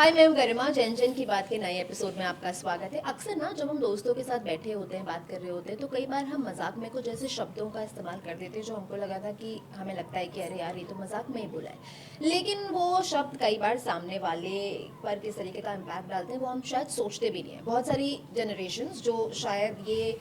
हाय, मैं हूँ गरिमा। जन की बात के नए एपिसोड में आपका स्वागत है। अक्सर ना जब हम दोस्तों के साथ बैठे होते हैं, बात कर रहे होते हैं, तो कई बार हम मजाक में कुछ ऐसे शब्दों का इस्तेमाल कर देते हैं जो हमको लगा था कि हमें लगता है कि अरे यार ये तो मजाक में ही बोला है, लेकिन वो शब्द कई बार सामने वाले पर किस तरीके का इम्पैक्ट डालते हैं वो हम शायद सोचते भी नहीं है। बहुत सारी जनरेशन जो शायद ये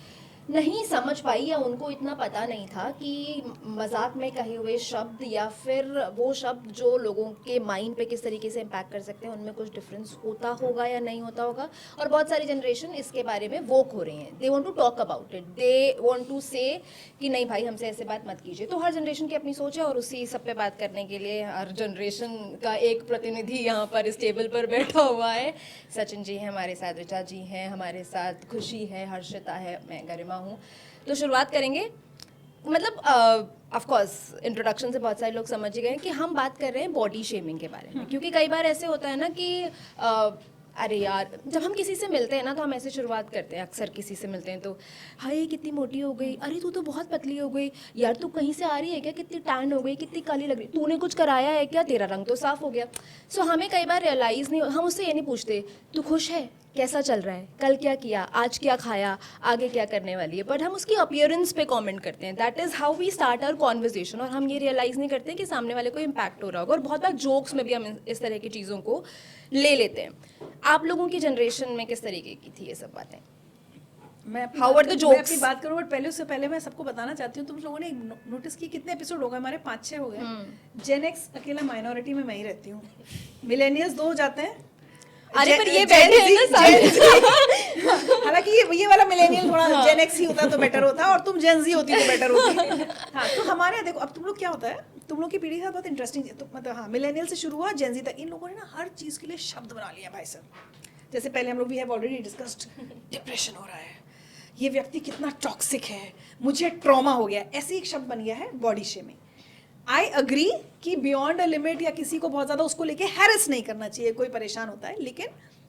नहीं समझ पाई या उनको इतना पता नहीं था कि मजाक में कहे हुए शब्द या फिर वो शब्द जो लोगों के माइंड पे किस तरीके से इम्पैक्ट कर सकते हैं, उनमें कुछ डिफरेंस होता होगा या नहीं होता होगा। और बहुत सारी जनरेशन इसके बारे में वोक हो रहे हैं। They want to talk about it, they want to say कि नहीं भाई हमसे ऐसे बात मत कीजिए। तो हर जनरेशन की अपनी सोच है और उसी सब पे बात करने के लिए हर जनरेशन का एक प्रतिनिधि यहाँ पर इस टेबल पर बैठा हुआ है। सचिन जी हैं हमारे साथ, ऋचा जी हैं हमारे साथ, खुशी है, हर्षिता है, मैं गरिमा हूँ। तो शुरुआत करेंगे। मतलब ऑफ कोर्स इंट्रोडक्शन से बहुत सारे लोग समझ ही गए कि हम बात कर रहे हैं बॉडी शेमिंग के बारे में, क्योंकि कई बार ऐसे होता है ना कि अरे यार, जब हम किसी से मिलते हैं ना तो हम ऐसे शुरुआत करते हैं। अक्सर किसी से मिलते हैं तो हाय कितनी मोटी हो गई, अरे तू तो बहुत पतली हो गई यार, तू कहीं से आ रही है क्या, कितनी टैन हो गई, कितनी काली लग रही, तूने कुछ कराया है क्या, तेरा रंग तो साफ हो गया। सो हमें कई बार रियलाइज़ नहीं, हम उससे ये नहीं पूछते तू खुश है, कैसा चल रहा है, कल क्या किया, आज क्या खाया, आगे क्या करने वाली है, बट हम उसकी अपीयरेंस पे कमेंट करते हैं। That is how we start our conversation. और हम ये रियलाइज़ नहीं करते कि सामने वाले को इम्पैक्ट हो रहा होगा। और बहुत बार जोक्स में भी हम इस तरह की चीज़ों को ले लेते हैं। आप लोगों की जनरेशन में किस तरीके की थी ये सब बातें? मैं How are the jokes? अपनी बात करूँ, बट पहले उससे पहले मैं सबको बताना चाहती हूँ, तुम लोगों ने नोटिस की कितने एपिसोड हो गए हमारे, 5-6 हो गए। जेन एक्स अकेला माइनॉरिटी में मैं ही रहती हूँ, मिलेनियल्स 2 हो जाते हैं। अरे पर ये बैठे हैं ना सारे। हालांकि ये वाला मिलेनियल थोड़ा जेन एक्स ही होता तो बेटर होता, और तुम जेन जी होती तो बेटर होती। हाँ, तो हमारे देखो अब तुम लोग क्या होता है, तुम लोग की पीढ़ी का बहुत इंटरेस्टिंग, तो मतलब हाँ, मिलेनियल से शुरू हुआ जेन जी तक, इन लोगों ने ना हर चीज़ के लिए शब्द बना लिया भाई साहब। जैसे पहले हम लोग भी हैव ऑलरेडी डिस्कस्ड, डिप्रेशन हो रहा है, ये व्यक्ति कितना टॉक्सिक है, मुझे ट्रॉमा हो गया, ऐसे एक शब्द बन गया है बॉडी शेमिंग। आई अग्री कि बियॉन्ड अ लिमिट या किसी को बहुत ज़्यादा उसको लेके हैरेस नहीं करना चाहिए, कोई परेशान होता है, लेकिन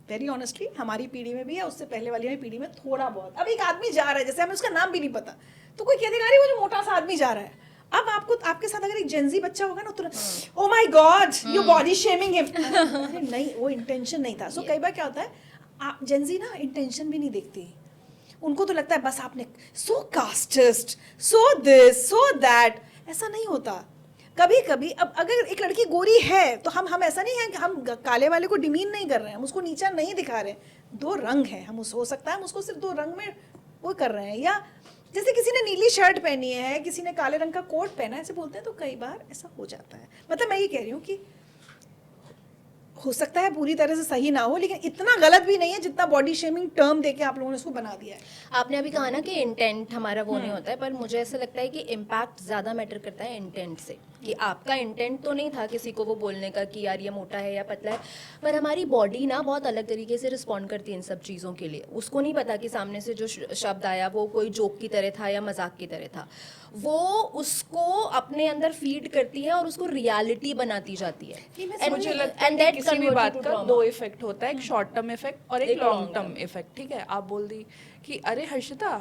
वेरी ऑनेस्टली हमारी पीढ़ी में भी या उससे पहले वाली पीढ़ी में थोड़ा बहुत। अब एक आदमी जा रहा है, जैसे हमें उसका नाम भी नहीं पता, तो कोई कह देगा अरे वो जो मोटा सा आदमी जा रहा है। अब आपको, आपके साथ अगर एक जेंजी बच्चा होगा ना, तुरंत ओ my God you body shaming him. नहीं, वो इंटेंशन नहीं था। सो कई बार क्या होता है, जेंजी ना इंटेंशन भी नहीं देखती, उनको तो लगता है बस आपने so casteist, so this so that. ऐसा नहीं होता। कभी कभी अब अगर एक लड़की गोरी है तो हम ऐसा नहीं है कि हम काले वाले को डिमीन नहीं कर रहे हैं, हम उसको नीचा नहीं दिखा रहे हैं। 2 रंग हैं, हम हो सकता है हम उसको सिर्फ 2 रंग में वो कर रहे हैं। या जैसे किसी ने नीली शर्ट पहनी है, किसी ने काले रंग का कोट पहना है, ऐसे बोलते हैं, तो कई बार ऐसा हो जाता है। मतलब मैं ये कह रही हूँ कि हो सकता है पूरी तरह से सही ना हो, लेकिन इतना गलत भी नहीं है जितना बॉडी शेमिंग टर्म देके आप लोगों ने उसको बना दिया है। आपने अभी कहा ना कि इंटेंट हमारा वो नहीं होता है, पर मुझे ऐसा लगता है कि इम्पैक्ट ज़्यादा मैटर करता है इंटेंट से। कि आपका इंटेंट तो नहीं था किसी को वो बोलने का कि यार ये मोटा है या पतला है, पर हमारी बॉडी ना बहुत अलग तरीके से रिस्पॉन्ड करती है इन सब चीज़ों के लिए। उसको नहीं पता कि सामने से जो शब्द आया वो कोई जोक की तरह था या मजाक की तरह था, वो उसको अपने अंदर फीड करती है और उसको रियलिटी बनाती जाती है। मुझे लगता है कि किसी भी बात का 2 इफेक्ट होता है, एक शॉर्ट टर्म इफेक्ट और एक लॉन्ग टर्म इफेक्ट। ठीक है, आप बोल दी कि अरे हर्षिता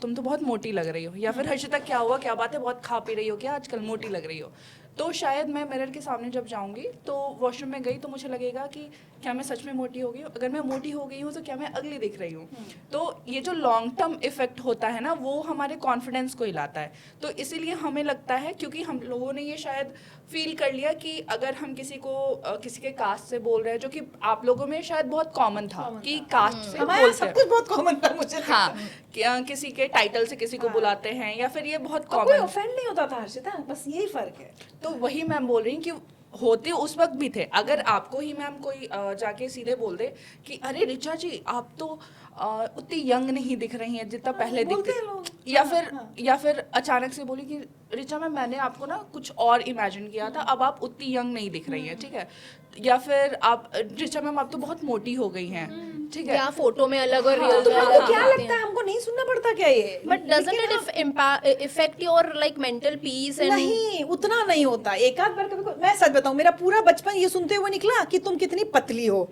तुम तो बहुत मोटी लग रही हो, या फिर हर्षिता क्या हुआ, क्या बात है, बहुत खा पी रही हो क्या आजकल, मोटी लग रही हो। तो शायद मैं मिरर के सामने जब जाऊंगी तो वॉशरूम में गई तो मुझे लगेगा कि क्या मैं सच में मोटी हो गई हूँ, अगर मैं मोटी हो गई हूँ तो क्या मैं अगली दिख रही हूँ। तो ये जो लॉन्ग टर्म इफेक्ट होता है ना, वो हमारे कॉन्फिडेंस को हिलाता है। तो इसीलिए हमें लगता है, क्योंकि हम लोगों ने ये शायद फील कर लिया कि अगर हम किसी को किसी के कास्ट से बोल रहे हैं, जो कि आप लोगों में शायद बहुत कॉमन था कि कास्ट से बोलते सब हैं। कुछ बहुत कॉमन था मुझे। हाँ, किसी के टाइटल से किसी को बुलाते हैं, या फिर ये बहुत कोई कॉमन। ऑफेंड नहीं होता था हर्षिता, बस यही फर्क है। तो वही मैम बोल रही हूँ कि होते उस वक्त भी थे। अगर आपको ही मैम कोई जाके सीधे बोल दे कि अरे ऋचा जी आप तो उतनी यंग नहीं दिख रही हैं जितना पहले बोलते दिखते, हैं लोग। या फिर अचानक से बोली कि ऋचा मैम मैंने आपको ना कुछ और इमेजिन किया था, अब आप उतनी यंग नहीं दिख रही हैं। ठीक है, या फिर आप ऋचा मैम आप तो बहुत मोटी हो गई हैं। ठीक है, या फोटो में अलग और रियल तो में हमको अलग क्या दिखते लगता हैं। है, हमको नहीं सुनना पड़ता क्या ये? But doesn't it effect your like mental peace and नहीं, उतना नहीं होता। एक आध बार कभी मैं सच बताऊं, मेरा पूरा बचपन ये सुनते हुए निकला कि तुम कितनी पतली हो।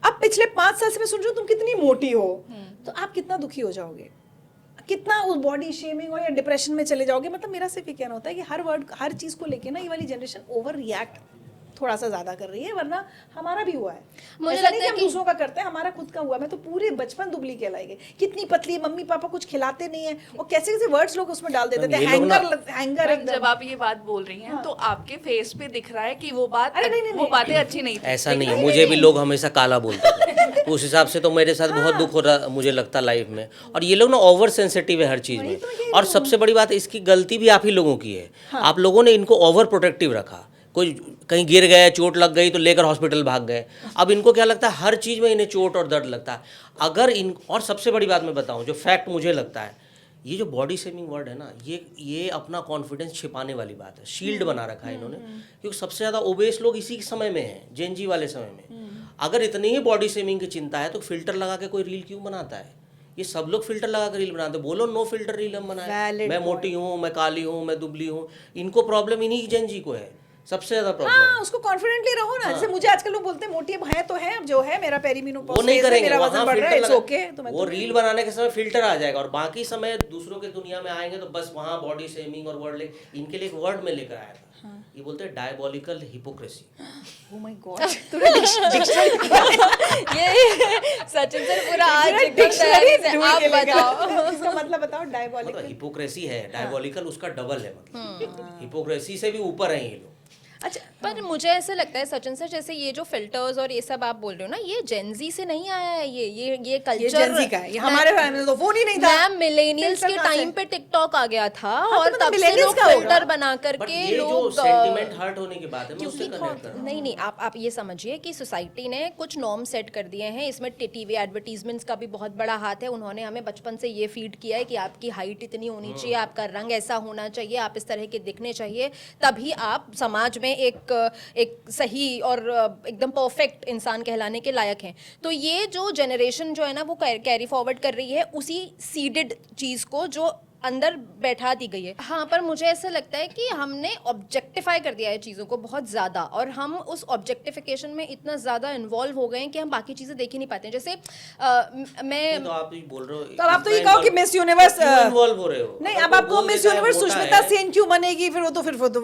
अब पिछले 5 साल से मैं सुन रही हूँ तुम कितनी मोटी हो, तो आप कितना दुखी हो जाओगे, कितना उस बॉडी शेमिंग और या डिप्रेशन में चले जाओगे। मतलब मेरा सिर्फ ये कहना होता है कि हर वर्ड, हर चीज को लेके ना ये वाली जनरेशन ओवर रिएक्ट थोड़ा सा ज्यादा कर रही है, वरना हमारा भी हुआ है। मुझे ऐसा नहीं लगता है हम कि- दूसरों का करते हैं, हमारा खुद का हुआ। मैं तो पूरे बचपन दुबली कहलाई गई, कितनी पतली है, मम्मी पापा कुछ खिलाते नहीं है, और कैसे कैसे वर्ड्स लोग उसमें डाल देते थे, ये लोग ना- हैंगर मैम, एकदम। जब आप ये बात बोल रही हैं तो आपके फेस पे दिख रहा है कि वो बात अरे नहीं, नहीं, वो नहीं। बातें अच्छी नहीं थी। ऐसा नहीं है, मुझे भी लोग हमेशा काला बोलते थे, तो उस हिसाब से तो मेरे साथ बहुत दुख हो रहा मुझे लगता लाइफ में। और ये लोग ना ओवर सेंसिटिव है हर चीज़ में, और सबसे बड़ी बात इसकी गलती भी आप ही लोगों की है। आप लोगों ने इनको ओवर प्रोटेक्टिव रखा, कोई कहीं गिर गया, चोट लग गई तो लेकर हॉस्पिटल भाग गए। अब इनको क्या लगता है, हर चीज़ में इन्हें चोट और दर्द लगता है। अगर इन, और सबसे बड़ी बात मैं बताऊं, जो फैक्ट मुझे लगता है, ये जो बॉडी शेमिंग वर्ड है ना, ये अपना कॉन्फिडेंस छिपाने वाली बात है, शील्ड बना रखा है इन्होंने। क्योंकि सबसे ज़्यादा ओबेस लोग इसी समय में हैं, जेन जी वाले समय में। अगर इतनी ही बॉडी शेमिंग की चिंता है तो फिल्टर लगा के कोई रील क्यों बनाता है? ये सब लोग फिल्टर लगा कर रील बनाते हैं। बोलो नो फिल्टर रील हम बनाए, Valid मैं मोटी हूँ, मैं काली हूँ, मैं दुबली हूँ। इनको प्रॉब्लम इन्हीं जेन जी को है, सबसे ज्यादा प्रॉब्लम। हाँ, उसको कॉन्फिडेंटली रहो ना। जैसे मुझे आजकल लोग बोलते हैं मोटी है तो है, अब जो है मेरा पेरीमेनोपॉज वो नहीं फेज है, करेंगे, मेरा वजन वहाँ बढ़ रहा है, फिल्टर इट्स लगा, ओके। तो मैं वो रील बनाने के समय फिल्टर आ जाएगा, और बाकी समय दूसरों के दुनिया में आएंगे तो बस वहाँ बॉडी शेमिंग और वर्ड ले। इनके लिए एक वर्ड में लेकर आया था, ये बोलते हैं diabolical hypocrisy. Oh my God, तूने डिक्शनरी ये सचिन सर पूरा आज एकदम तैयारी से आप बताओ। इसका मतलब बताओ। मतलब डायबॉलिकल, हिपोक्रेसी है, डायबॉलिकल उसका डबल है, मतलब हिपोक्रेसी से भी ऊपर हैं ये लोग। अच्छा पर मुझे ऐसा लगता है सचिन सर, जैसे ये जो फिल्टर्स और ये सब आप बोल रहे हो ना, ये जेनजी से नहीं आया है, ये कल्चर ये जेनजी का है, ये हमारे टाइम में तो फोन ही नहीं था। मैम मिलेनियल्स के Filter कहाँ से? टाइम पे टिकटॉक आ गया था, हाँ, और तो तब से millennials लोग का होगा। फिल्टर बना बट करके ये जो लोग सेंटिमेंट हर्ट होने की बात है, मैं उससे कनेक्ट कर रहा हूँ। नहीं आप ये समझिए कि सोसाइटी ने कुछ नॉर्म सेट कर दिए हैं। इसमें टीवी एडवर्टीजमेंट्स का भी बहुत बड़ा हाथ है। उन्होंने हमें बचपन से ये फीड किया है कि आपकी हाइट इतनी होनी चाहिए, आपका रंग ऐसा होना चाहिए, आप इस तरह के दिखने चाहिए, तभी आप समाज में एक सही और एकदम परफेक्ट इंसान कहलाने के लायक हैं। तो ये जो जनरेशन जो है ना, वो कैरी फॉरवर्ड कर रही है उसी सीडेड चीज़ को जो अंदर बैठा दी गई है। हाँ, पर मुझे ऐसा लगता है कि हमने ऑब्जेक्टिफाई कर दिया है चीज़ों को बहुत ज़्यादा, और हम उस ऑब्जेक्टिफिकेशन में इतना ज़्यादा इन्वॉल्व हो गए हैं कि हम बाकी चीज़ें देख ही नहीं पाते हैं। जैसे नहीं, तो आप ये बोल रहे हो, तो अब आप तो ये कहो कि मिस यूनिवर्स इन्वॉल्व हो रहे हो। नहीं, अगर अब कोई आपको बोल मिस देता है यूनिवर्स मोटा सुष्मिता है, सेन क्यों बनेगी? फिर वो तो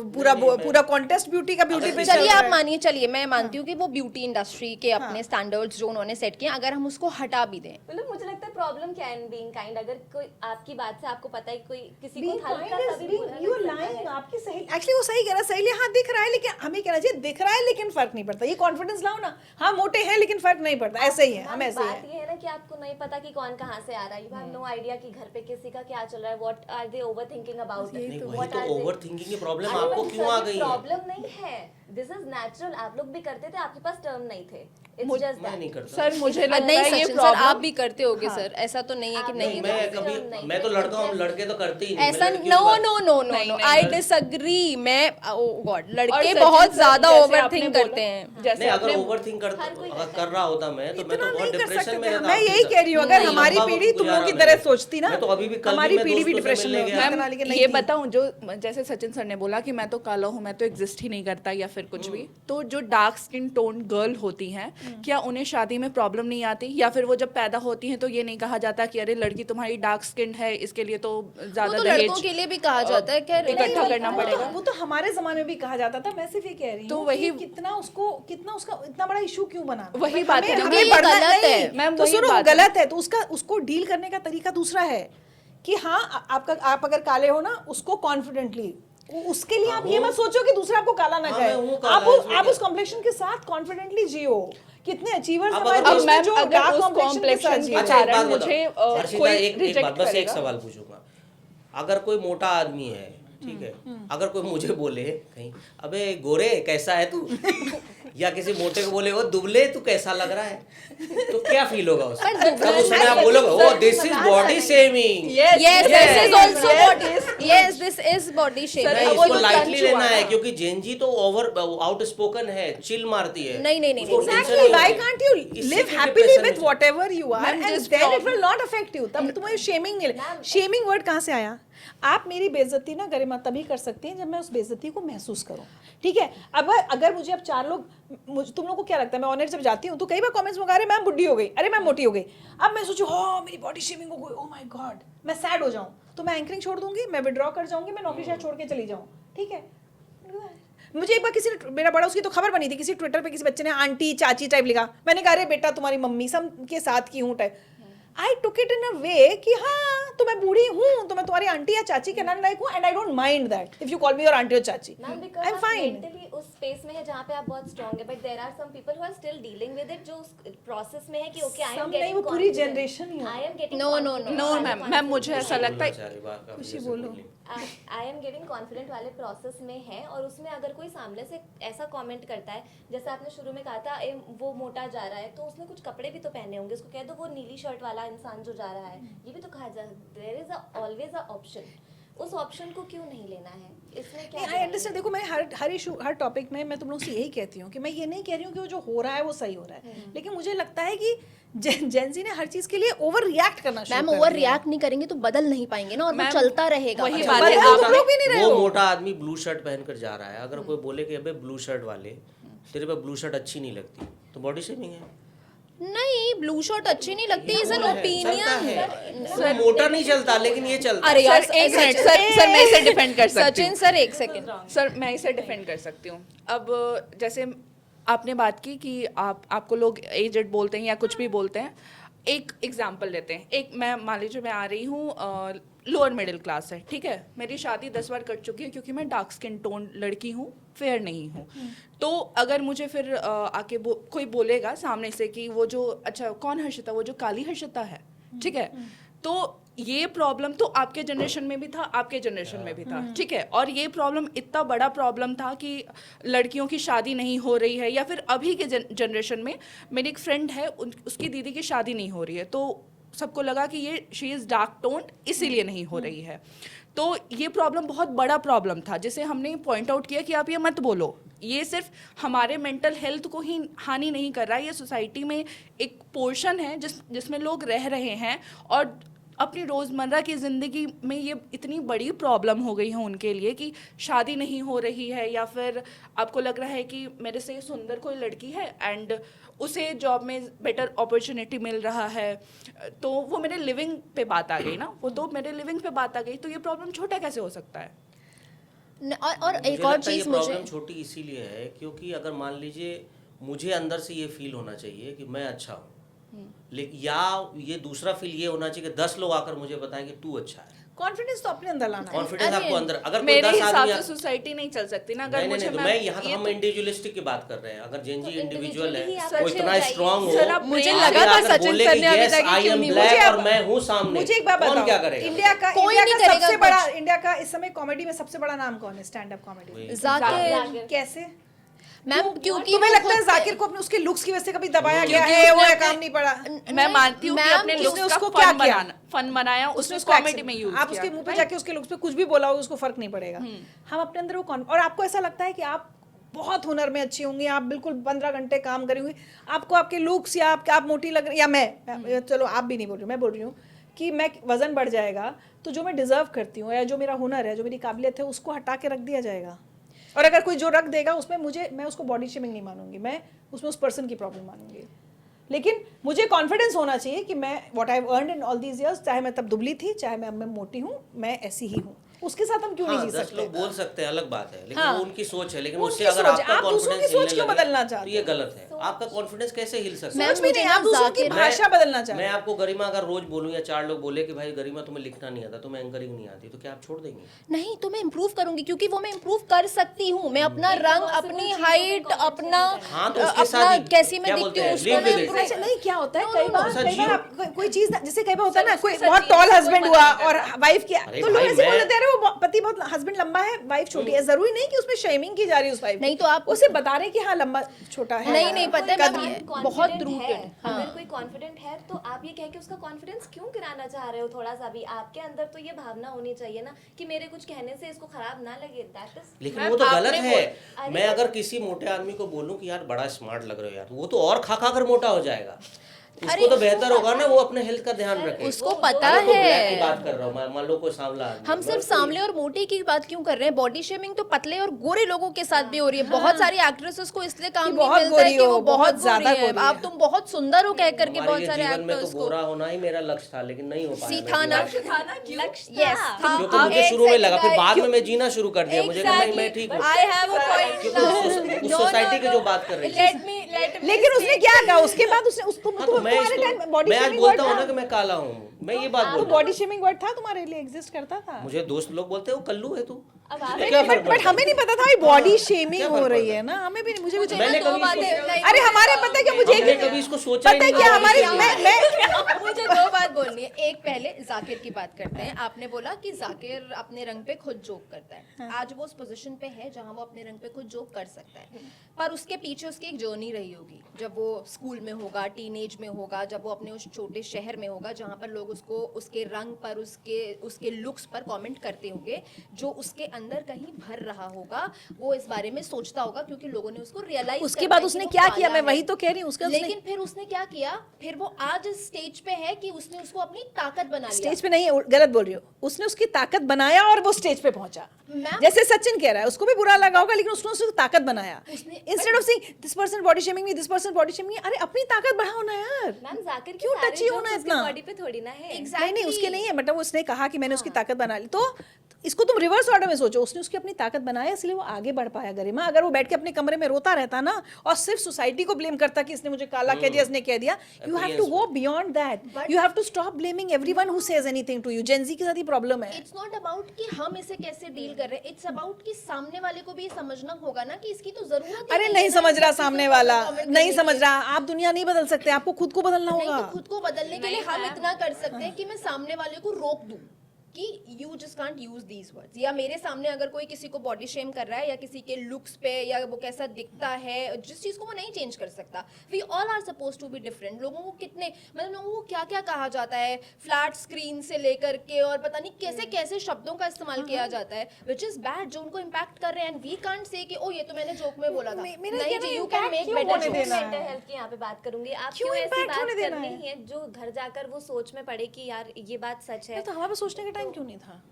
पूरा कॉन्टेस्ट ब्यूटी का ब्यूटी पे चलिए आप मानिए, चलिए मैं मानती हूँ कि वो ब्यूटी इंडस्ट्री के अपने स्टैंडर्ड्स जो उन्होंने सेट किए, अगर हम उसको हटा भी दें, मतलब मुझे लगता है प्रॉब्लम क्या है बीइंग काइंड। अगर कोई आपकी बात से आपको पता है कि कोई किसी को हल्का सा भी बुरा यू लग सकता लाइंग, है। आपकी सही एक्चुअली वो सही कह रहा है। सही हाँ दिख रहा है, लेकिन हमें कहना चाहिए दिख रहा है लेकिन फर्क नहीं पड़ता। ये कॉन्फिडेंस लाओ ना, हाँ मोटे हैं लेकिन फर्क नहीं पड़ता, ऐसे ही है, हम ऐसे ही बात हैं। ये है ना कि आपको नहीं पता कि कौन कहाँ से आ रहा है। यू हैव नो आइडिया कि घर पे किसी का क्या चल रहा है, what are they overthinking about it, नहीं, वही तो ओवर थिंकिंग की प्रॉब्लम आपको क्यों आ गई है? प्रॉब्लम नहीं है, दिस इज नेचुरल। आप लोग भी करते थे, आपके पास टर्म नहीं थे, इट्स जस्ट मैं नहीं करता। सर मुझे लगता नहीं है ये सचिन सर, आप प्रॉब्लम भी करते होगे सर, ऐसा तो नहीं है कि नहीं, नहीं। मैं कभी, मैं तो लड़का हूँ, लड़के तो करते ही नहीं। ऐसा मैं लड़कियों की नो बात- नो नो नो नहीं, नो नहीं, आई नहीं। डिसएग्री। मैं ओह गॉड, और लड़के सचिन बहुत सर, ज्यादा जैसे ओवर आपने थिंक बोला- करते हैं। जैसे नहीं, अगर आपने- ओवर थिंक कर रहा होता मैं तो इतना बहुत नहीं कर डिप्रेशन सकते में थे। रहता। मैं यही कह रही हूँ, अगर हमारी पीढ़ी तुम लोगों की तरह सोचती ना, मैं तो अभी भी कल हमारी मैं पीढ़ी भी दोस्तों से डिप्रेशन मिलने में गया। इतना लेकिन नहीं ये थी। बताऊं, जो जैसे सचिन सर ने बोला कि मैं तो काला हूँ, मैं तो एग्जिस्ट ही नहीं करता या फिर कुछ भी, तो जो डार्क स्किन टोन गर्ल होती हैं, क्या उन्हें शादी में प्रॉब्लम नहीं आती? या फिर वो जब पैदा होती हैं तो ये नहीं कहा जाता कि अरे लड़की तुम्हारी डार्क स्किन है, इसके लिए तो वो ज्यादा तो दहेज लड़कों के लिए भी कहा जाता है, खैर इकट्ठा नहीं, करना पड़ेगा। वो तो हमारे जमाने में भी कहा जाता था। मैं सिर्फ ये कह रही तो हूँ वही- कि कितना उसका इतना बड़ा इशू क्यों बना? वही बात है, क्योंकि ये गलत है। मैम, तो वही सुनो, बात है। गलत है तो उसको डील करने का तरीका दूसरा है कि हाँ, आप अगर काले हो ना, उसको कॉन्फिडेंटली, उसके लिए आप ये मत सोचो कि दूसरा आपको काला ना हाँ, कहे। मैं हूँ काला, इसमें आप क्या? उस कॉम्प्लेक्शन के साथ कॉन्फिडेंटली जियो। कितने अचीवर्स अब हमारे अगर- देश अब में मैम जो अगर डार्क उस कॉम्प्लेक्शन के कॉम्प्लेक्शन साथ के जियो। अच्छा, एक बात कारण बताओ। मुझे हर्षिता, कोई एक रिजेक्ट बात, बस एक करेगा। सवाल पूछूंगा। अगर कोई मोटा आदमी है, ठीक है, अगर कोई मुझे बोले कहीं, अबे गोरे कैसा है तू, या किसी मोटे को बोले, ओ दुबले तू कैसा लग रहा है, तो क्या फील होगा उसको? तब उस समय आप बोलोगे, oh this is body shaming. yes this is also body, yes this is body shaming। नहीं, वो इसको जो लाइटली टंच लेना हुआ है, ना। क्योंकि जेनजी तो ओवर आउटस्पोकन है, चिल मारती है। नहीं, नहीं, नहीं, उसको नहीं, tension Exactly. नहीं Why होती। can't you इससे live भी happily depression with में- whatever you are, Ma'am, and just then it problem- will not affect you? तब तुम्हें शेमिंग नहीं। शेमिंग वर्ड कहाँ से आया? आप मेरी बेइज्जती ना गरिमा तभी कर सकती हैं जब मैं उस बेइज्जती को महसूस करूं, ठीक है? अब अगर मुझे अब 4 लोग, तुम लोगों को क्या लगता है, मैं ऑनर जब जाती हूँ तो कई बार कमेंट्स मंगा रहे, मैम बुढ़ी हो गई, अरे मैम मोटी हो गई। अब मैं सोचूं, हाँ मेरी बॉडी शेमिंग हो गई, ओह माय गॉड, मैं सैड हो जाऊं, तो मैं एंकरिंग छोड़ दूंगी, मैं विड्रॉ कर जाऊंगी, मैं नौकरी शायद छोड़ के चली जाऊं, ठीक है? मुझे एक बार किसी ने, मेरा बड़ा, उसकी तो खबर बनी थी, किसी ट्विटर पे किसी बच्चे ने आंटी चाची टाइप लिखा, मैंने कहा अरे बेटा तुम्हारी मम्मी सब के साथ की हूँ type. I took it in अ वे कि हाँ तो मैं बूढ़ी हूँ, तो मैं तुम्हारी आंटी या चाची के नाम लायक हूँ, and I don't mind that if you call me your aunty और चाची, मैम आई बिकॉज एम आप फाइन। मेंटली उस स्पेस में है जहाँ पे आप बहुत स्ट्रांग है, but there are some people who are still dealing with it, जो उस प्रोसेस में है कि ओके आई एम Some नहीं, गेटिंग वो पूरी generation ही है। I am getting No, no, no. No ma'am मुझे ऐसा लगता है खुशी बोलो। आई एम गेटिंग कॉन्फिडेंट वाले प्रोसेस में है, और उसमें अगर कोई सामने से ऐसा कमेंट करता है, जैसे आपने शुरू में कहा था वो मोटा जा रहा है, तो उसने कुछ कपड़े भी तो पहने होंगे, उसको कह दो वो नीली शर्ट वाला इंसान जो जा रहा है, ये भी तो कहा जा, there is always a option, उस ऑप्शन को क्यों नहीं लेना है, इसमें क्या आई अंडरस्टैंड। देखो मैं हर इशू हर टॉपिक में मैं तुम लोग से यही कहती हूँ कि मैं ये नहीं कह रही हूँ कि वो जो हो रहा है वो सही हो रहा है, लेकिन मुझे लगता है कि जेंजी ने हर चीज के लिए ओवर रिएक्ट करना शुरू मैम कर ओवर दिया। रिएक्ट नहीं करेंगे तो बदल नहीं पाएंगे ना, और वो मैम, चलता रहेगा। वही अच्छा, बात बदल है, तुम लोग भी नहीं रहे वो हो। मोटा आदमी ब्लू शर्ट पहनकर जा रहा है, अगर कोई बोले कि अबे ब्लू शर्ट वाले तेरे पे ब्लू शर्ट अच्छी नहीं लगती, तो बॉडी शेमिंग है। नहीं ब्लू शर्ट अच्छी नहीं लगती, इज एन चलता ओपिनियन। है। वो मोटा नहीं चलता, लेकिन ये चलता अरे है। यार सर एक मिनट सर मैं इसे डिफेंड कर सकती सचिन हूँ सर एक सेकंड। सर मैं इसे डिफेंड कर सकती हूँ। अब जैसे आपने बात की कि आपको लोग एजेड बोलते हैं या कुछ भी बोलते हैं, एक एग्जांपल लेते हैं। एक मैं मान लीजिए मैं आ रही हूँ लोअर मिडिल क्लास है, ठीक है, मेरी शादी 10 बार कर चुकी है क्योंकि मैं डार्क स्किन टोन लड़की हूँ, फेयर नहीं हूँ। तो अगर मुझे फिर आके कोई बोलेगा सामने से कि वो जो अच्छा कौन हर्षिता, वो जो काली हर्षिता है, ठीक है, तो ये प्रॉब्लम तो आपके जनरेशन में भी था, आपके जनरेशन में भी था, ठीक है, और ये प्रॉब्लम इतना बड़ा प्रॉब्लम था कि लड़कियों की शादी नहीं हो रही है, या फिर अभी के जनरेशन में मेरी एक फ्रेंड है, उसकी दीदी की शादी नहीं हो रही है, तो सबको लगा कि ये शी इज़ डार्क टोन इसीलिए नहीं हो रही है। तो ये प्रॉब्लम बहुत बड़ा प्रॉब्लम था जिसे हमने पॉइंट आउट किया कि आप ये मत बोलो, ये सिर्फ हमारे मेंटल हेल्थ को ही हानि नहीं कर रहा है, ये सोसाइटी में एक पोर्शन है जिसमें लोग रह रहे हैं, और अपनी रोज़मर्रा की ज़िंदगी में ये इतनी बड़ी प्रॉब्लम हो गई है उनके लिए कि शादी नहीं हो रही है, या फिर आपको लग रहा है कि मेरे से सुंदर कोई लड़की है एंड उसे जॉब में बेटर अपॉर्चुनिटी मिल रहा है, तो वो मेरे लिविंग पे बात आ गई ना, वो तो मेरे लिविंग पे बात आ गई, तो ये प्रॉब्लम छोटा कैसे हो सकता है? और मुझे एक और लगता है ये चीज मुझे प्रॉब्लम छोटी इसीलिए है क्योंकि अगर मान लीजिए मुझे अंदर से ये फील होना चाहिए कि मैं अच्छा हूँ, लेकिन या ये दूसरा फील ये होना चाहिए कि 10 लोग आकर मुझे बताएं कि तू अच्छा है। कॉन्फिडेंस तो अपने अंदर लाना है। कॉन्फिडेंस आपको अंदर, अगर कोई मेरे 10 हिसाब आदमी से सोसाइटी नहीं चल सकती ना, अगर नहीं मुझे नहीं, तो मैं यहाँ तो हम इंडिविजुअलिस्टिक की बात कर रहे हैं। अगर जेंजी तो इंडिविजुअल है, individually आप वो अच्छे इतना हो जाइए। स्ट्रांग हो, सर, आप मुझे आगे लगा था आकर सचिन बोले सर कि ने अभी yes, तक I क्यों am नहीं black बोला। और मैं हूँ सामने, मुझे एक बात कौन बताओ, क्या करेगा? इंडिया का कोई इंडिया नहीं का करेगा सबसे बड़ा, कुछ। इंडिया का इस समय कॉमेडी में सबसे बड़ा नाम कौन है स्टैंड अप कॉमेडी? जाकिर कैसे? मैम क्योंकि तुम्हें वो लगता है खुद- जाकिर को अपने उसके लुक्स की वजह से कभी दबाया गया क्योंकि है? वो उसने ये अपने- काम नहीं पड़ा। मैं मानती हूँ कि मैम, अपने उसने लुक्स का उसको क्या किया? फन बनाया, उसने उसको कॉमेडी accent- में यूज आप किया, उसके मुंह पे right? जाके उसके लुक्स पे कुछ भी बोला हो उसको फर्क नहीं पड़ेगा। हम अपने अंदर वो और आपको ऐसा लगता है कि आप बहुत हुनर में अच्छी होंगी, आप बिल्कुल 15 घंटे काम करेंगी, आपको आपके लुक्स या आप मोटी लग रही, या मैं चलो आप भी नहीं बोल रही हूँ, मैं बोल रही हूँ कि मैं वजन बढ़ जाएगा तो जो मैं डिजर्व करती हूँ या जो मेरा हुनर है, जो मेरी काबिलियत है, उसको हटा के रख दिया जाएगा। और अगर कोई जो रख देगा उसमें मैं उसको बॉडी शेमिंग नहीं मानूंगी, मैं उसमें उस पर्सन की प्रॉब्लम मानूंगी। लेकिन मुझे कॉन्फिडेंस होना चाहिए कि मैं what I have earned in all these years, चाहे मैं तब दुबली थी, चाहे मैं मोटी हूँ, मैं ऐसी ही हूँ, उसके साथ हम क्यों नहीं जी 10 सकते? लोग बोल सकते हैं, अलग बात है, लेकिन हाँ। वो उनकी सोच है। लेकिन वो उससे उनकी अगर सोच है। आपका आप दूसरों की कॉन्फिडेंस सोच हिलने क्यों लगे, बदलना तो चाहते ये हो? गलत है। आपका कॉन्फिडेंस कैसे हिल सकता मैम, है? सोच भी मुझे नहीं, ना आप दूसरों की जाकिर- भाषा बदलना चाहते मैं हो। आपको गरिमा अगर रोज बोलूं या 4 लोग बोले कि भाई गरिमा तुम्हें लिखना नहीं आता, तुम्हें एंकरिंग नहीं आती, तो क्या आप छोड़ देंगे? नहीं तो मैं इम्प्रूव करूंगी क्योंकि वो मैं इम्प्रूव कर सकती हूँ। मैं अपना रंग, अपनी हाइट, अपना हाँ, तो उसके साथ अपना ही कैसी मैं क्या दिखती बोलते हूँ हैं, उसको live मैं with it। improve- अच्छा नहीं, क्या होता है कई बार, ऐसा कई बार जियो। आप कोई चीज जैसे कई बार होता है ना, कोई उसके बहुत साथ टॉल जीवन हस्बैंड कोई हुआ मना नहीं और वाइफ की, अरे तो लोग भाई, ऐसे बोल मैं- देते हैं अरे वो पति बहुत, हस्बैंड लंबा है, वाइफ छोटी है। जरूरी नहीं कि उसमें शेमिंग की जा रही है उस वाइफ। नहीं, तो आप उसे बता रहे कि हाँ लंबा छोटा है। नहीं पता है, कद मैम, में। ये confident बहुत है, रूटेड। अगर कोई कॉन्फिडेंट है तो आप ये कह के उसका कॉन्फिडेंस क्यों गिराना चाह रहे हो? थोड़ा सा भी आपके अंदर तो ये भावना होनी चाहिए ना कि मेरे कुछ कहने से इसको खराब ना लगे। दैट इज लेकिन मैम, वो तो गलत आपने है। अरे मैं अगर किसी मोटे आदमी को बोलूं कि यार बड़ा स्मार्ट लग रहे हो यार, वो तो और खा खा कर मोटा हो जाएगा। उसको तो बेहतर होगा ना वो अपने हेल्थ का ध्यान रखे। उसको पता मैं तो है। black की बात कर रहा हूँ, मान लो कोई सांवला आदमी है, हम सिर्फ मैं सांवले और मोटे की बात क्यों कर रहे हैं? बॉडी शेमिंग तो पतले और गोरे लोगों के साथ भी हो रही है। बहुत सारी एक्ट्रेसेस को इसलिए काम नहीं बहुत मिलता है गोरी कि हो, वो बहुत बहुत ज्यादा गोरी है। गोरी है। आप तुम बहुत सुंदर हो कह करके हमारे बहुत लिए सारे जीवन में तो एक्टर्स को गोरा होना ही मेरा लक्ष्य था, लेकिन नहीं हो पाया। मैं सीखा ना जीवन- लक्ष्य यस था। क्योंकि मुझे शुरू में लगा, फिर बाद में मैं जीना शुरू कर दिया, मुझे लगा नहीं मैं ठीक हूँ। आई हैव अ क्योंकि उस सोसाइटी की जो बात कर रही थी। लेट मी लेकिन उसने क्या कहा उसके बाद उसने उस हाँ, तो मैं मैं आज बोलता हूँ ना कि मैं काला हूँ, मैं ये बात बोल रहा हूँ। बॉडी शेमिंग वर्ड था तुम्हारे लिए, एग्जिस्ट करता था? मुझे दोस्त लोग बोलते हैं वो कल्लू है तू। अब आप क्या फर्क बट पड़ता हमें नहीं पता था भाई बॉडी शेमिंग क्या हो फर्क रही पड़ता है ना, हमें भी नहीं, मुझे भी मैंने दो कभी बातें इसको- नहीं, अरे हमारे पता है क्या, मुझे हमने एक कभी इसको सोचा ही पता है नहीं क्या था हमारी कि- मुझे दो बात बोलनी है। एक पहले जाकिर की बात करते हैं। आपने बोला कि जाकिर अपने रंग पे खुद जोक करता है। आज वो उस पोजीशन पे है जहां वो अपने रंग पे खुद जोक कर सकता है, पर उसके पीछे उसकी एक जर्नी रही होगी। जब वो स्कूल में होगा, टीनेज में होगा, जब वो अपने उस छोटे शहर में होगा जहां पर लोग उसको उसके रंग पर, उसके लुक्स पर कमेंट करते होंगे, जो उसके अंदर कहीं भर रहा होगा, वो इस बारे में सोचता होगा क्योंकि लोगों ने उसको रियलाइज उसके बाद उसने क्या किया, मैं वही तो कह रही हूँ, उसका लेकिन फिर उसने क्या किया, फिर वो आज इस स्टेज पे है कि उसने उसको अपनी ताकत बना लिया। स्टेज पे नहीं, गलत बोल रही हो, उसने उसकी ताकत बनाया और वो स्टेज पे पहुंचा। मैम- जैसे सचिन कह रहा है, उसको भी बुरा लगा होगा, लेकिन उसने उसकी ताकत बनाया। उसने- instead of saying this person body shaming me, this person body shaming me, अरे अपनी ताकत बढ़ाओ ना यार। मैम जाकिर क्यों touchy होना इतना? बॉडी पे थोड़ी ना है। नहीं नहीं उसके नहीं है, मतलब उसने कहा कि मैंने उसकी ताकत बना ली, तो इसको तुम रिवर्स ऑर्डर में सोचो, उसने उसकी अपनी ताकत बनाया इसलिए वो आगे बढ़ पाया। गरिमा, अगर वो बैठ के अपने कमरे में रोता रहता ना और सिर्फ सोसाइटी को ब्लेम करता कि इसने मुझे काला कह दिया, इसने कह दिया, you have to go beyond that, you have to stop blaming everyone who says anything to you. Gen Z के साथ ही प्रॉब्लम है। इट्स नॉट अबाउट कि हम इसे कैसे डील कर रहे हैं, इट्स अबाउट कि सामने वाले को भी ये समझना होगा ना कि इसकी तो जरूरत ही अरे है नहीं ना समझ इन रहा सब सामने चीजों को वाला, comment नहीं करने समझ के। रहा। आप दुनिया नहीं बदल सकते, आपको खुद को बदलना नहीं, होगा। तो खुद को बदलने के लिए हम इतना कर सकते हैं कि मैं सामने वाले को रोक दूं कि you just can't use these words. या मेरे सामने अगर कोई किसी को बॉडी शेम कर रहा है या किसी के लुक्स पे या वो कैसा दिखता है, जिस चीज को वो नहीं चेंज कर सकता, we all are suppose to be different. लोगों को कितने, मतलब लोगों को क्या क्या कहा जाता है, फ्लैट स्क्रीन से लेकर के और पता नहीं कैसे कैसे शब्दों का इस्तेमाल किया जाता है, विच इज बैड, जो उनको इम्पैक्ट कर रहे हैं। एंड वी कांट से कि ओ ये तो मैंने जोक में बोला था। मेरा नहीं कहना जी, है, यू कैन impact मेक क्यों बेटर होने जोक्स। देना है? मेंटल हेल्थ की यहाँ पे बात करूंगी। आप क्यों क्यों ऐसी impact बात होने देना करनी है जो घर जाकर वो सोच में पड़े कि यार ये बात सच है। तो हमारे पास सोचने का टाइम क्यों नहीं था?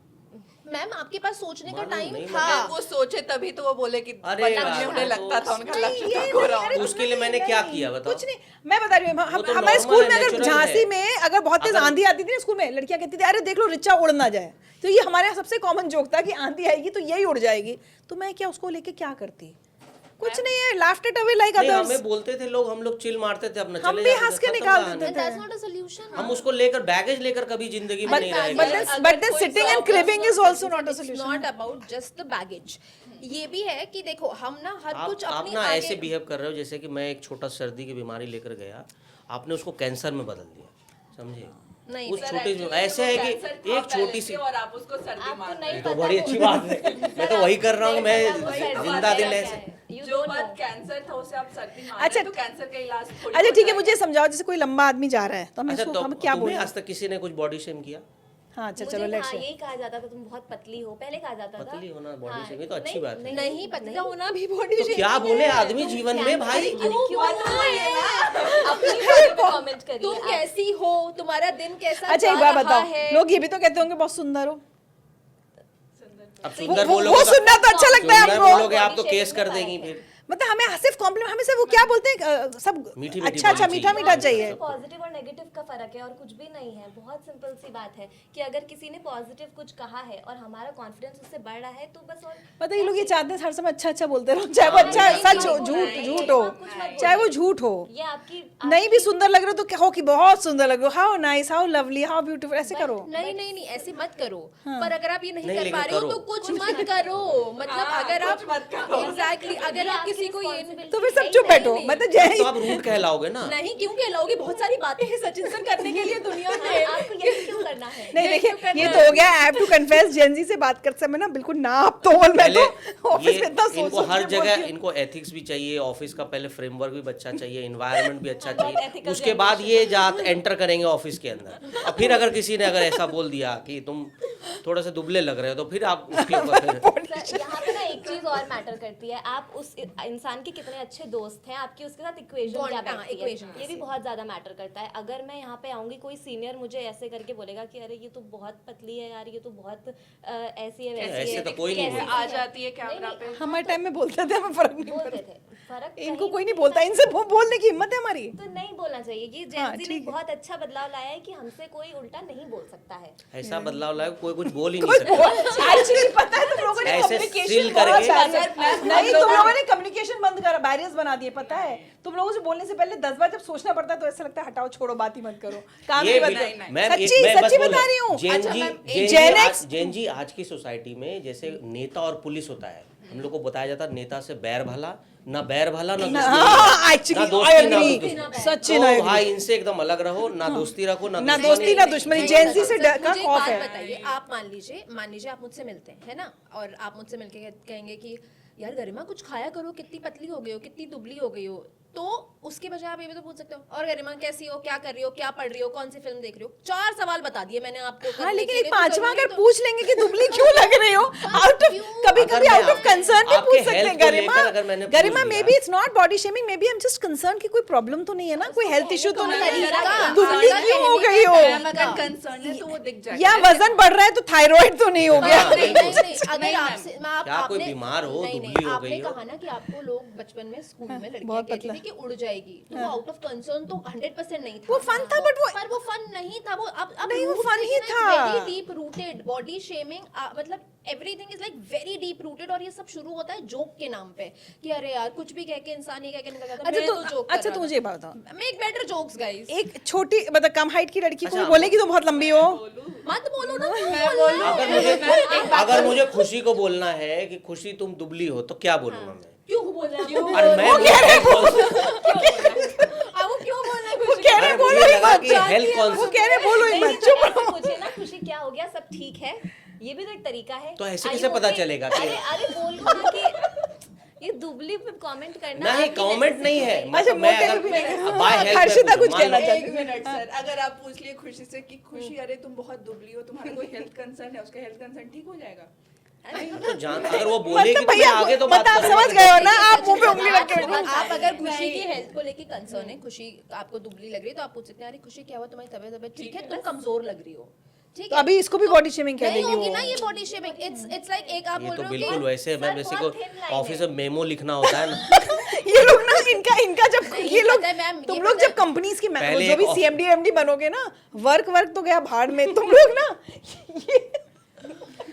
मैम आपके पास सोचने का मालूम टाइम नहीं, था। अगर वो सोचे तभी तो वो बोले कि अरे पता यार, नहीं, उन्हें तो- लगता था उनका लक्ष्य ये था नहीं, गोरा अरे होना। उसके लिए मैंने क्या किया बताओ? कुछ नहीं, मैं बता रही हूँ, वो तो हमारे normal स्कूल है, में अगर natural झांसी है। में अगर बहुत तेज अगर- आंधी आती थी ना, स्कूल में लड़कियां कहती थी अरे देख लो रिचा उड़ ना जाए, तो ये हमारे यहाँ सबसे कॉमन जोक था कि आंधी आएगी तो यही उड़ जाएगी। तो मैं क्या उसको लेके क्या करती? कुछ नहीं है, लाफ्ट इट अवे लाइक नहीं, अदर्स। हमें बोलते थे लोग, हम लोग चिल मारते थे अपना, हम चले भी जाते हंस थे, के खत्म निकाल कहानी। देते And that's not a solution. हम उसको लेकर बैगेज लेकर कभी जिंदगी में नहीं but रहेंगे। then- but then sitting and cribbing is also not a It's solution. not about just the baggage. ये भी है कि देखो हम ना हर कुछ आप अपनी ना आगे ऐसे बिहेव कर रहे हो जैसे कि मैं एक छोटा सर्दी की बीमारी लेकर गया, आपने उसको कैंसर में बदल दिया, समझे? नहीं, उस सर, छोटे ऐसे है कि एक छोटी सी, और आप उसको सर्दी आपको मान नहीं तो पता बड़ी वो- अच्छी बात है। मैं तो वही कर रहा हूँ, मैं जिंदा दिल क्या ऐसे। है। You जो don't बात know. कैंसर था उसे आप सर्दी मान अच्छा, रहे, तो कैंसर का इलाज थोड़ी अच्छा हो ठीक है, जाएगा। मुझे समझाओ, जैसे कोई लंबा आदमी जा रहा है तो हम अच्छा, इसको तो हम क्या तुम्हें बोलें? आज तक किसी ने कुछ बॉडी शेम किया? हाँ अच्छा मुझे चलो लेट्स हाँ, यही कहा जाता था तुम बहुत पतली हो, पहले कहा जाता था। पतली होना body हाँ, shaming तो अच्छी नहीं, बात है। नहीं पतला होना भी बॉडी तो क्या बोले आदमी जीवन में भाई? अपनी body पे comment करिए तुम आप। कैसी हो, तुम्हारा दिन कैसा अच्छा एक जा बात रहा बताओ, है? लोग ये भी तो कहते होंगे बहुत सुंदर हो। अब सुंदर वो बोलोगे सुनना तो अच्छा लगता है सुंदर आपको। बोलोगे आप तो Body केस shaming कर में देंगी फर्क है। फिर। मतलब हमें सिर्फ कॉम्प्लीमेंट, हमें सिर्फ वो क्या बोलते हैं सब मीठी अच्छा अच्छा बोली मीठा चाहिए। मीठा चाहिए। पॉजिटिव और नेगेटिव का फर्क है और कुछ भी नहीं है। बहुत सिंपल सी बात है कि अगर किसी ने पॉजिटिव कुछ कहा है और हमारा कॉन्फिडेंस उससे बढ़ रहा है तो बस। और पता है ये लोग ये चाहते हैं हर समय अच्छा अच्छा बोलते रहो, चाहे वो अच्छा सच हो, झूठ झूठ हो, चाहे वो झूठ हो। ये आपकी नहीं भी सुंदर लग रहे हो तो कहो कि बहुत सुंदर लग रहे हो, how nice, how lovely, how beautiful, ऐसे करो। नहीं नहीं नहीं ऐसे मत करो। पर अगर आप ये नहीं नहीं, कर लेकिन पा रहे हो करो। तो कुछ मत करो। मतलब हाँ, अगर आप कुछ मत करो। एग्जैक्टली अगर आप किसी को ये तो फिर सब चुप बैठो, मतलब जय तो आप रूट कहलाओगे ना। नहीं क्यों कहलाओगे, बहुत सारी बातें हैं सचिन सर करने के लिए दुनिया में। आपको यही क्यों करना है? नहीं देखिए ये तो हो गया, I have to confess, Gen Z से बात करते समय ना बिल्कुल नाप तोल, मैं पहले तो ऑफिस में इतना सोच इनको सोच हर के जगह बोलती हूँ। इनको एथिक्स भी चाहिए, ऑफिस का पहले फ्रेमवर्क भी अच्छा चाहिए, इन्वायरमेंट भी अच्छा चाहिए, ethical उसके बाद ये जात एंटर करेंगे ऑफिस के अंदर। और फिर अगर किसी ने अगर ऐसा बोल दिया कि तुम थोड़ा सा दुबले लग रहे हो तो फिर आप उसके ऊपर फिर सर, यहाँ पे ना एक चीज चीज और मैटर करती है, आप उस इंसान के कितने अच्छे दोस्त हैं, आपकी उसके साथ इक्वेशन Bond, क्या हाँ, बैठती equation है, ये भी बहुत ज्यादा मैटर करता है। अगर मैं यहाँ पे आऊंगी, कोई सीनियर मुझे ऐसे करके बोलेगा कि अरे ये तो बहुत पतली है यार, ये तो बहुत ऐसी है वैसी ऐसे है, तो कोई नहीं कैसी बोलता। आ जाती है कैमरा पे। हमारे टाइम में बोलते थे, हमें फर्क नहीं बोलते पड़ता। थे, फर्क इनको कहीं कोई नहीं बोलता, इनसे बोलने की हिम्मत है हमारी। तो नहीं बोलना चाहिए। ये हाँ, जेंजी ने ठीक है। बहुत अच्छा बदलाव लाया है कि हमसे कोई उल्टा नहीं बोल सकता है। ऐसा बदलाव लाया कोई कुछ बोल ही नहीं सकता। एक्चुअली पता है तुम लोगों ने ऐसे कम्युनिकेशन सील करके- नहीं, तुम लोगों ने कम्युनिकेशन बंद करा, बैरियर्स बना दिए, पता है तुम लोगों से बोलने से पहले 10 बार जब सोचना पड़ता है तो ऐसा लगता है हटाओ छोड़ो बात ही मत करो, काम ये ही भी- बंद। मैं सच्ची मैं बस सच्ची बोल बता रही हूँ। Gen X जेन जी आज की सोसाइटी में जैसे नेता और पुलिस होता है, हम लोग को बताया जाता है नेता से बैर भला, ना बैर भला ना दोस्ती हाँ, ना actually, दोस्ती I ना agree. दुश्मनी। सच्ची तो ना agree. भाई इनसे एकदम अलग रहो, ना दोस्ती रखो ना ना दोस्ती ना दुश्मनी, नहीं, जेंजी सर, से सर, डर का मुझे एक खौफ बात है। बताइए, आप मान लीजिए आप मुझसे मिलते हैं ना, और आप मुझसे मिलके कहेंगे कि यार गरिमा कुछ खाया करो, कितनी पतली हो गई हो, कितनी दुबली हो गई हो, तो उसके बजाय आप ये भी तो पूछ सकते हो और गरिमा कैसी हो, क्या कर रही हो, क्या पढ़ रही हो, कौन सी फिल्म देख रही हो। 4 सवाल बता दिए मैंने आपको। हाँ, करने लेकिन के एक लिए, तो पांचवा करूंगी अगर तो। पूछ लेंगे कि दुबली क्यों लग रही हो, आउट ऑफ कभी अगर कभी मैं आउट ऑफ कंसर्न भी आपके पूछ सकते health हैं को गरिमा। लेकर अगर मैंने गरिमा पूछ मे लिया- be it's not body shaming, maybe I am just concern कि कोई प्रॉब्लम तो नहीं है ना, कोई हेल्थ इशू तो नहीं है, दुबली क्यों हो गई हो, अगर कंसर्न है तो वो दिख जाएगा। या वजन बढ़ रहा है तो थायराइड तो नहीं हो गया। हाँ, नहीं, बिल्कुल। नहीं, अगर नहीं, आपसे क्या कोई बीमार हो, नहीं, दुबली हो आपने गई हो? कहा ना कि आपको लोग बचपन में स्कूल में लड़कियां बहुत कहती पतला। थी कि उड़ जाएगी, तो वो आउट ऑफ कंसर्न तो 100% नहीं था। वो fun था, but वो- पर वो फन नहीं था, वो अब नहीं, वो fun ही था। Very deep rooted body shaming, मतलब everything is like very deep rooted, और ये सब शुरू होता है जोक के नाम पे कि अरे यार कुछ भी कह के इंसान ये कह के निकल जाता है। मैं तो जोक अच्छा तो मुझे बताओ, मेक बेटर जोक्स गाइस। एक छोटी मतलब कम हाइट की लड़की को अच्छा, बोलेगी तो बहुत लंबी हो, मत बोलो ना, क्यों बोल रहे हो? अगर मुझे खुशी को बोलना है कि खुशी तुम दुबली हो तो क्या बोलूंगा मैं? क्यों बोल रहे हो? और मैं वो क्यों बोल रहे हैं? वो कह रहे अरे बोलो मुझे ही लगा मत, कि health वो conscious- कह रहे बोलो ही नहीं, मत, तो चुप ऐसे रहो। पूछे ना खुशी क्या हो गया, सब ठीक है, ये भी तो एक तरीका है। तो ऐसे Are कैसे you पता okay? चलेगा कि- अरे अरे बोलो ना कि ये दुबली पे कमेंट करना नहीं, आपकी कमेंट नहीं है। necessity अच्छा, मैं मोटे अगर भी नहीं। by health हर्षिता मैं कुछ पूछूं, मान कहना लो- चाहती एक मिनट सर, अगर आप पूछ लिए खुशी से कि खुशी अरे तुम बहुत दुबली हो, तुम्हारा कोई हेल्थ कंसर्न है, उसका हेल्थ कंसर्न ठीक हो जाएगा। तो जान अगर वो बोलेगी तो मैं भैया आगे तो बात मतलब आप करूंगा। समझ गए हो ना, आप मुंह पे उंगली रख के बैठे। आप अगर खुशी की हेल्थ को लेके कंसर्न है, खुशी आपको दुबली लग रही है, तो आप पूछ सकते हैं अरे खुशी क्या हुआ, तुम्हारी तबीयत ठीक है, तुम कमजोर लग रही हो, ठीक तो है। अभी इसको भी बॉडी शेमिंग कह नहीं देगी होगी ना वो। ये बॉडी शेमिंग, इट्स लाइक एक आप ये बोल तो रहे हो बिल्कुल कि वैसे मैं सर, जैसे बहुत को thin line ऑफिस है। में मेमो लिखना होता है ना, ये लोग ना इनका जब नहीं, ये लोग पता है मैम, तुम ये लोग पता जब है- कंपनीज की पहले जो एक भी ऑफ- सीएमडी एमडी बनोगे ना, वर्क तो गया भाड़ में, तुम लोग ना ये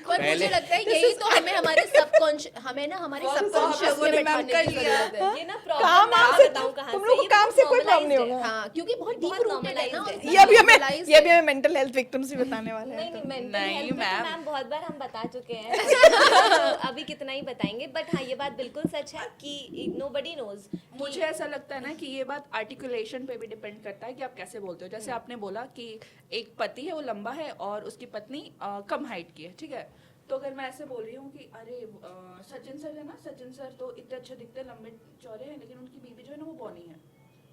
पर मुझे लगता है यही तो हमें हमारे सबकॉन्शियस, हमें ना हमारे सबकॉन्शियस लोगों में ने बैठाने कर की लिया। जरूरत है। ये ना काम प्रॉब्लम वाम मैं से बताऊं कहां तुम से, लोग को ये काम बहुत से कोई प्रॉब्लम नहीं normalized है। होगा। हाँ, क्योंकि बहुत डीप बहुत रूटेड है ना, normalized और ये अभी हमें normalized ये अभी हमें मेंटल हेल्थ विक्टिम्स ही बताने वाले नहीं हैं। नहीं मेंटल नहीं, हेल्थ में मैम। तो मैम बहुत बार हम बता चुके हैं तो अभी कितना ही बताएंगे, बट हाँ ये बात बिल्कुल सच है कि नोबडी नोज। मुझे ऐसा लगता है ना कि ये बात आर्टिकुलेशन पे भी डिपेंड करता है कि आप कैसे बोलते हो। जैसे आपने बोला कि एक पति है वो लंबा है और उसकी पत्नी कम हाइट की है, ठीक है, तो अगर मैं ऐसे बोल रही हूँ कि अरे सचिन सर है ना, सचिन सर तो इतने अच्छे दिखते हैं, लंबे चौड़े हैं, लेकिन उनकी बीवी जो है ना वो बौनी है,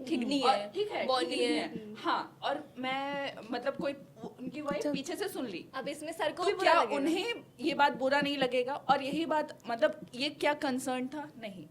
ठिगनी और है, ठीक है, बौनी ठीक है। हाँ, और मैं मतलब कोई उनकी वाइफ पीछे से सुन ली, अब इसमें सर को तो भी बुरा क्या लगेगा। उन्हें ये बात बुरा नहीं लगेगा? और यही बात मतलब ये क्या कंसर्न था? नहीं,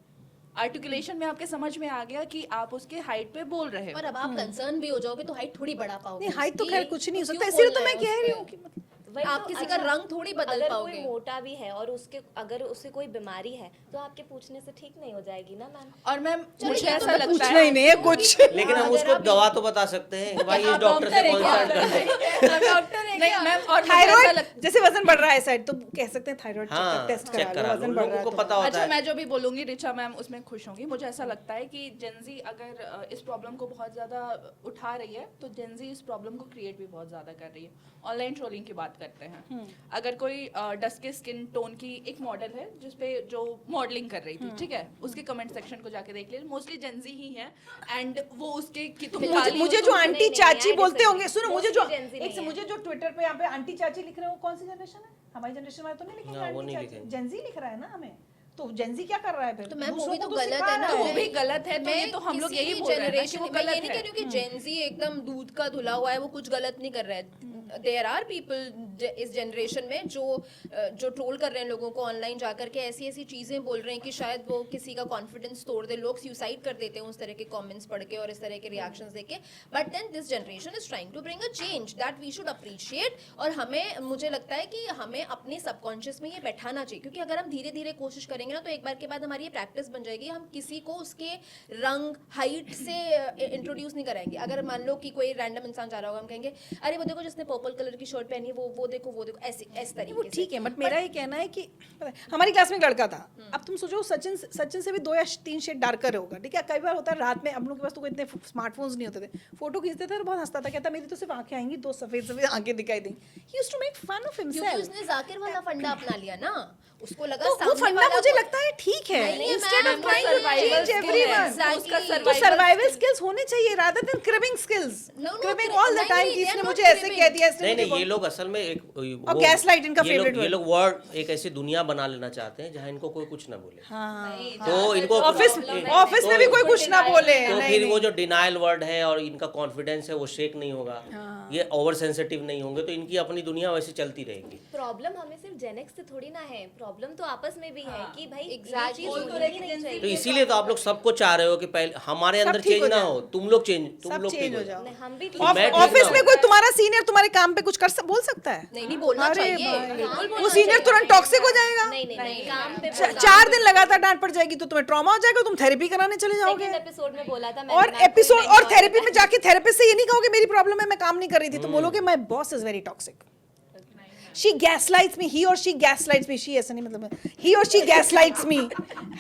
आर्टिकुलेशन में आपके समझ में आ गया कि आप उसके हाइट पे बोल रहे हो। और अब आप कंसर्न भी हो जाओगे तो हाइट थोड़ी बढ़ा पाओगे। नहीं, हाइट तो उसकी, खैर कुछ नहीं हो क्यों सकता, इसीलिए तो बोल मैं रहे कह हैं रही उस हूँ पे? कि मतलब वही आप तो, किसी का अच्छा, रंग थोड़ी बदल अगर पाओगे। कोई मोटा भी है और उसके अगर उसे कोई बीमारी है तो आपके पूछने से ठीक नहीं हो जाएगी ना मैम। और मैम चलिए, मुझे ये तो ऐसा मैं लगता कुछ है नहीं नहीं है कुछ। लेकिन हम अगर उसको आप- दवा तो बता सकते हैं कि भाई इस डॉक्टर से कंसल्ट कर ले। डॉक्टर है नहीं क्या? मैम, और मुझे ऐसा थायराइड लग- जैसे वजन बढ़ रहा है साइड, तो कह सकते हैं थायराइड हाँ, टेस्ट चेक करा करा लो, लो, वजन बढ़ रहा लोगों है को तो। पता होता अच्छा, है। मैं जो भी बोलूंगी रिचा मैम उसमें खुश होंगी। मुझे ऐसा लगता है कि जेंजी अगर इस प्रॉब्लम को बहुत ज़्यादा उठा रही है तो जेंजी इस प्रॉब्लम को क्रिएट भी बहुत ज़्यादा कर रही है। ऑनलाइन ट्रोलिंग की बात करते हैं, अगर कोई डस्की स्किन टोन की एक मॉडल है जिसपे जो मॉडलिंग कर रही थी, ठीक है, उसके कमेंट सेक्शन को जाके देख ले, मोस्टली जेंजी ही है, एंड वो उसके कि तुम काली हो, मुझे तुम- जो आंटी नहीं, चाची I बोलते disagree. होंगे, सुनो मुझे जो Mostly Gen Z एक नहीं से है। मुझे जो ट्विटर पे यहाँ पे आंटी चाची लिख रहे हैं, वो कौन सी जनरेशन है? हमारी जनरेशन वाले तो नहीं लिखेंगे हाँ, वो आंटी नहीं चाची, लिखेंगे। जेंजी लिख रहा है ना हमें, तो जेंजी क्या कर रहा है फिर? तो मैम वो दूसरों भी को तो तो गलत सिखा है ना। रहा वो भी गलत है, तो ये मैं तो हम लोग किसी यही भी बोल रहे हैं ना कि generation वो में- मैं ये गलत नहीं है। कह रही हूँ कि जेन जी एकदम दूध का धुला हुआ है, वो कुछ गलत नहीं कर रहा है। देयर आर पीपल इस जनरेशन में जो ट्रोल कर रहे हैं लोगों को ऑनलाइन जाकर के ऐसी ऐसी चीजें बोल रहे हैं कि शायद वो किसी का कॉन्फिडेंस तोड़ दे, लोग सुसाइड कर देते हैं उस तरह के कमेंट्स पढ़ के और इस तरह के रिएक्शंस देख के। But then this generation is trying to bring a change that we should appreciate, और हमें, मुझे लगता है कि हमें अपने सबकॉन्शियस में ये बैठाना चाहिए, क्योंकि अगर हम धीरे धीरे कोशिश करेंगे ना तो एक बार के बाद हमारी ये प्रैक्टिस बन जाएगी। हम किसी को उसके रंग, हाइट से इंट्रोड्यूस नहीं कराएंगे। अगर मान लो कि कोई रैंडम इंसान जा रहा होगा, हम कहेंगे अरे वो देखो जिसने पर्पल कलर की शर्ट पहनी है, वो देखो ऐसे इस तरीके वो से। ठीक है, बट मेरा ये कहना है कि हमारी क्लास में एक लड़का था, अब तुम सोचो सचिन से भी 2 या 3 शेड डार्कर होगा, ठीक है। कई बार होता है रात में, हम लोग के पास तो कोई इतने स्मार्टफोन्स नहीं होते थे, फोटो खींचते थे और बहुत हंसता था, कहता मेरी तो सिर्फ आंखें आएंगी, 2 सफेद आंखें दिखाई देंगी। He used to make fun of क्योंकि हिमसेल्फ। उसने जाकिर वाला फंडा अपना लिया ना, उसको लगा तो वो सामने फंडा वाला मुझे को- लगता है ठीक है, नहीं है, इंस्टेड मैम, ऑफ वो trying to survival change skill है, एवरीवन, exactly। तो सर्वाइवल स्किल्स होने चाहिए rather than cribbing skills, No, cribbing no, all the नहीं, time नहीं, कि they are इसने not मुझे ऐसे cribbing। कह दिया, इसने नहीं मुझे नहीं, ये लोग असल में एक और gaslight इनका favorite ये word। लोग वर्ड एक ऐसी दुनिया बना लेना चाहते हैं जहाँ इनको कोई कुछ ना बोले। हाँ, तो इनको ऑफिस तो- में भी कोई कुछ ना बोले, तो नहीं, फिर नहीं। वो जो डिनाइल वर्ड है और इनका कॉन्फिडेंस है वो शेक नहीं होगा, ये ओवर सेंसिटिव नहीं होंगे, तो इनकी अपनी दुनिया वैसे चलती रहेगी। प्रॉब्लम हमें सिर्फ जेनेक्स से थोड़ी ना है, प्रॉब्लम तो आपस में भी है कि भाई ये Exactly। चीज़ होनी ही नहीं चाहिए। तो इसीलिए तो आप लोग सबको चाह रहे हो कि पहले हमारे अंदर ठीक चेंज हो ना जाए। हो, तुम लोग सब ठीक चेंज हो हो जाओ। जाओ। नहीं, हम भी मैं ठीक ऑफिस ना में हूँ। कोई तुम्हारा सीनियर तुम्हारे काम पे कुछ बोल सकता है? नहीं बोलना अरे चाहिए, भाई, बिल्कुल वो बोलना सीनियर चाहिए। तुरंत टॉक्सिक हो जाएगा। नहीं नहीं नहीं, काम पे 4 दिन लगातार डांट पड़ जाएगी तो तुम्हें ट्रॉमा हो जाएगा, तुम थेरेपी कराने चले जाओगे। सेकंड एपिसोड में बोला था और मैंने एपिसोड और थेरेपी में जाके थेरेपिस्ट से ये नहीं कहोगे मेरी प्रॉब्लम है, मैं काम नहीं कर रही थी, तो बोलोगे my boss is very toxic, she gaslights me, he और शी गैसलाइट्स मी, शी ऐसा नहीं मतलब ही और शी गैसलाइट्स मी,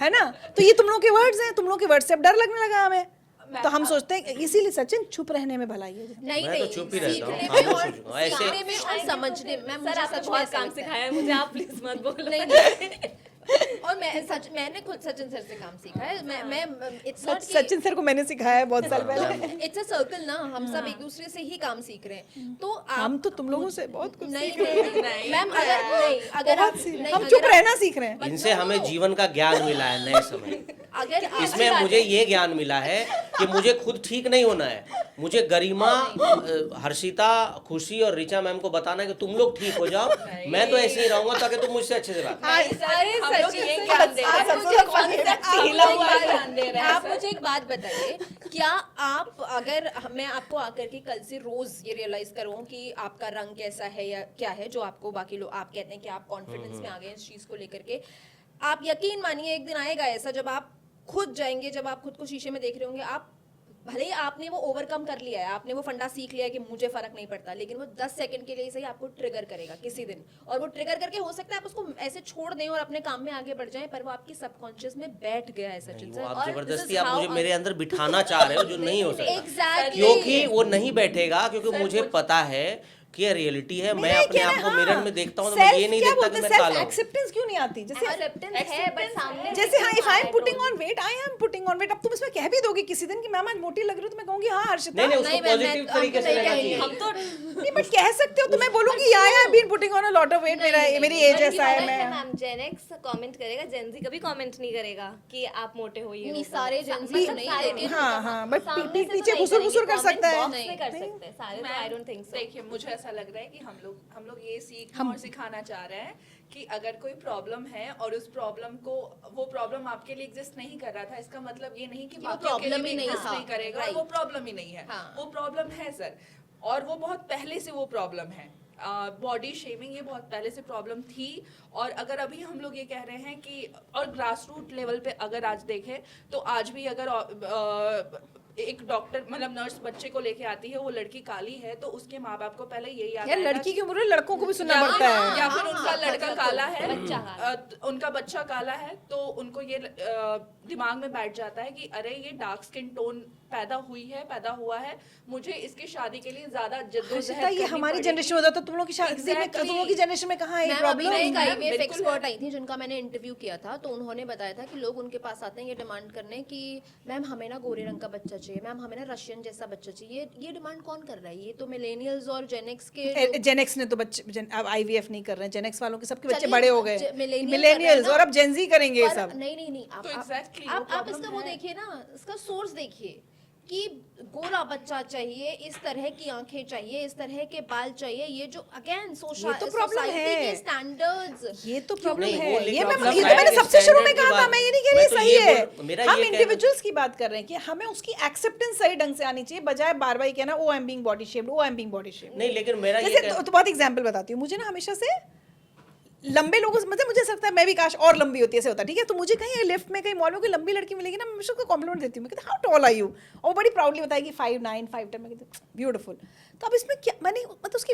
है ना। तो ये तुम लोग के वर्ड्स हैं, तुम लोग के वर्ड से अब डर लगने लगा हमें, तो हम सोचते हैं इसीलिए सचिन चुप रहने में भलाई है। नहीं मैं तो नहीं, चुप ही रहता हूँ, सीखने में खामोश और हो चुका हूँ, ऐसे- सीखने में और समझने में सर मुझे आपने सच में बहुत ऐसा काम लगता है। सिखाया है मुझे, आप प्लीज मत बोलो। नहीं और मैंने खुद सचिन सर से काम सीखा है। मैं इट्स नॉट सचिन सर को मैंने सिखाया है बहुत साल पहले। इट्स अ सर्कल ना, हम सब एक दूसरे से ही काम सीख रहे हैं। तो हम तो तुम लोगों से बहुत कुछ नहीं सीख रहे हैं। नहीं मैम, अगर बहुत आप सीख- नहीं, हम अगर चुप आप- रहना सीख रहे हैं। इनसे हमें जीवन का ज्ञान मिला है नए समय। अगर आप- इसमें मुझे ये ज्ञान मिला है कि मुझे खुद ठीक नहीं होना है, मुझे गरिमा, हर्षिता, खुशी और रिचा मैम को बताना है कि तुम लोग ठीक हो जाओ, मैं तो ऐसे ही रहूंगा ताकि तुम मुझसे अच्छे से बात करो। अरे सचिन, आप मुझे एक बात बताइए, क्या आप, अगर मैं आपको आकर के कल से रोज ये रियलाइज करूं कि आपका रंग कैसा है या क्या है, जो आपको बाकी लोग आप कहते हैं कि आप कॉन्फिडेंस में आ गए इस चीज को लेकर के, आप यकीन मानिए एक दिन आएगा ऐसा जब आप खुद जाएंगे, जब आप खुद को शीशे में देख रहे होंगे, आप भले ही आपने वो ओवरकम कर लिया है, आपने वो फंडा सीख लिया है कि मुझे फर्क नहीं पड़ता, लेकिन वो 10 सेकंड के लिए सही आपको ट्रिगर करेगा किसी दिन, और वो ट्रिगर करके हो सकता है आप उसको ऐसे छोड़ दें और अपने काम में आगे बढ़ जाएं, पर वो आपकी सबकॉन्शियस में बैठ गया है सचिन वो सर। आप और जबरदस्ती this is आप मुझे how- मेरे अंदर बिठाना चाह रहे हो जो नहीं हो सकता, Exactly। क्योंकि वो नहीं बैठेगा, क्योंकि मुझे पता है कि ये रियलिटी है। मैं अपने आप को मिरर में देखता हूँ तो मैं ये नहीं देखता कि मैं काला हूँ। एक्सेप्टेंस क्यों नहीं आती? जैसे एक्सेप्टेंस है बट सामने जैसे हाँ, if I am putting on weight, I am putting on weight, अब तुम इसमें कह भी दोगे किसी दिन कि मैम आज मोटी लग रही हो, तो मैं कहूंगी हाँ हर्षिता। नहीं नहीं, उसको नहीं, मैं पॉजिटिव आपको तरीके से नहीं लेना कहेंगे। चाहिए। हम तो नहीं बट कह सकते हो, तो मैं बोलूंगी I have been putting on a lot of weight, मेरी एज ऐसा है, मैं मैम जेनेक्स कमेंट करेगा, जेनजी कभी कमेंट नहीं करेगा कि आप मोटे हो, ये नहीं, हो। सारे Gen Z मतलब नहीं सारे देते। हाँ हाँ, बट सामने से पीठ तो पीछे नहीं घुसुर घुसुर कर करेंगे, सकता है। comment box में कर सकते हैं सारे, तो आई डोंट थिंक सो। देखिए मुझे ऐसा लग रहा है कि हम लोग ये सीखना और सिखाना चाह रहे हैं कि अगर कोई प्रॉब्लम है और उस प्रॉब्लम को, वो प्रॉब्लम आपके लिए एग्जिस्ट नहीं कर रहा था, इसका मतलब ये नहीं कि वो बाकियों के लिए problem भी ही नहीं exist था, नहीं करेगा, right। वो प्रॉब्लम ही नहीं है। हाँ। वो प्रॉब्लम है सर, और वो बहुत पहले से वो प्रॉब्लम है। बॉडी शेमिंग ये बहुत पहले से प्रॉब्लम थी, और अगर अभी हम लोग ये कह रहे हैं कि, और ग्रास रूट लेवल पे अगर आज देखें तो आज भी अगर एक डॉक्टर मतलब नर्स बच्चे को लेके आती है, वो लड़की काली है, तो उसके माँ बाप को पहले यही याद यार आएगा लड़की की उम्र लड़कों को भी सुनना या- पड़ता है। या फिर उनका लड़का काला है, बच्चा काला। उनका बच्चा काला है, तो उनको ये दिमाग में बैठ जाता है कि अरे ये डार्क स्किन टोन पैदा हुआ है, मुझे इसकी शादी के लिए ज्यादा हर्षिता, जद्दोजहद ये करनी हमारी पड़ेगी। जनरेशन में होता तो तुम लोग की शादी में, Exactly। तुम लोग की जनरेशन में कहाँ है ये मैम, अभी मैं एक प्रॉब्लम? IVF बिल्कुल एक्सपर्ट आई थी जिनका मैंने इंटरव्यू किया था, तो उन्होंने बताया था कि लोग उनके पास आते हैं ये डिमांड करने कि मैम हमें ना गोरे रंग का बच्चा चाहिए, मैम हमें ना रशियन जैसा बच्चा चाहिए। ये डिमांड कौन कर रहा है? ये तो मिलेनियल्स और जेनेक्स के लोग- जेनेक्स ने तो बच्चे अब आईवीएफ नहीं कर रहे हैं, जेनेक्स वालों के सबके बच्चे चलिए, बड़े हो गए, millennial मिलेनियल्स, कर रहे हैं और ना। अब जेनजी करेंगे ये पर सब। नहीं तो exactly आप वो इसका problem वो है। देखिए ना, इसका सोर्स देखिए कि गोरा बच्चा चाहिए, इस तरह की आंखें चाहिए, इस तरह के बाल चाहिए, ये जो अगेन ये तो problem है। के स्टैंडर्ड्स, ये तो प्रॉब्लम नहीं, है, वो लेकिन ये मैं मतलब ये तो मैं मैंने सबसे शुरू में standard की कहा था, बात- मैं ये नहीं कह रही मैं तो सही ये है, मेरा हम ये कहना- इंडिविजुअल्स की बात कर रहे हैं कि हमें उसकी एक्सेप्टेंस सही ढंग से आनी चाहिए, बजाय बार बार कहना oh I am being body shamed, oh I am being body shamed. नहीं लेकिन मेरा ये जैसे तो बहुत एग्जांपल बताती हूँ, मुझे ना हमेशा से लंबे लोगों से मतलब मुझे ऐसा लगता है मैं भी काश और लंबी होती, ऐसे होता है, ठीक है। तो मुझे कहीं लिफ्ट में कहीं मॉल में कोई लंबी लड़की मिलेगी ना, मैं उसको कॉम्प्लीमेंट देती हूँ, मैं कहती हाउ टॉल आर यू, और बड़ी प्राउडली बताएगी 5'9", 5'10", मैं कहती ब्यूटीफुल। तो अब इसमें क्या मैंने मतलब उसकी,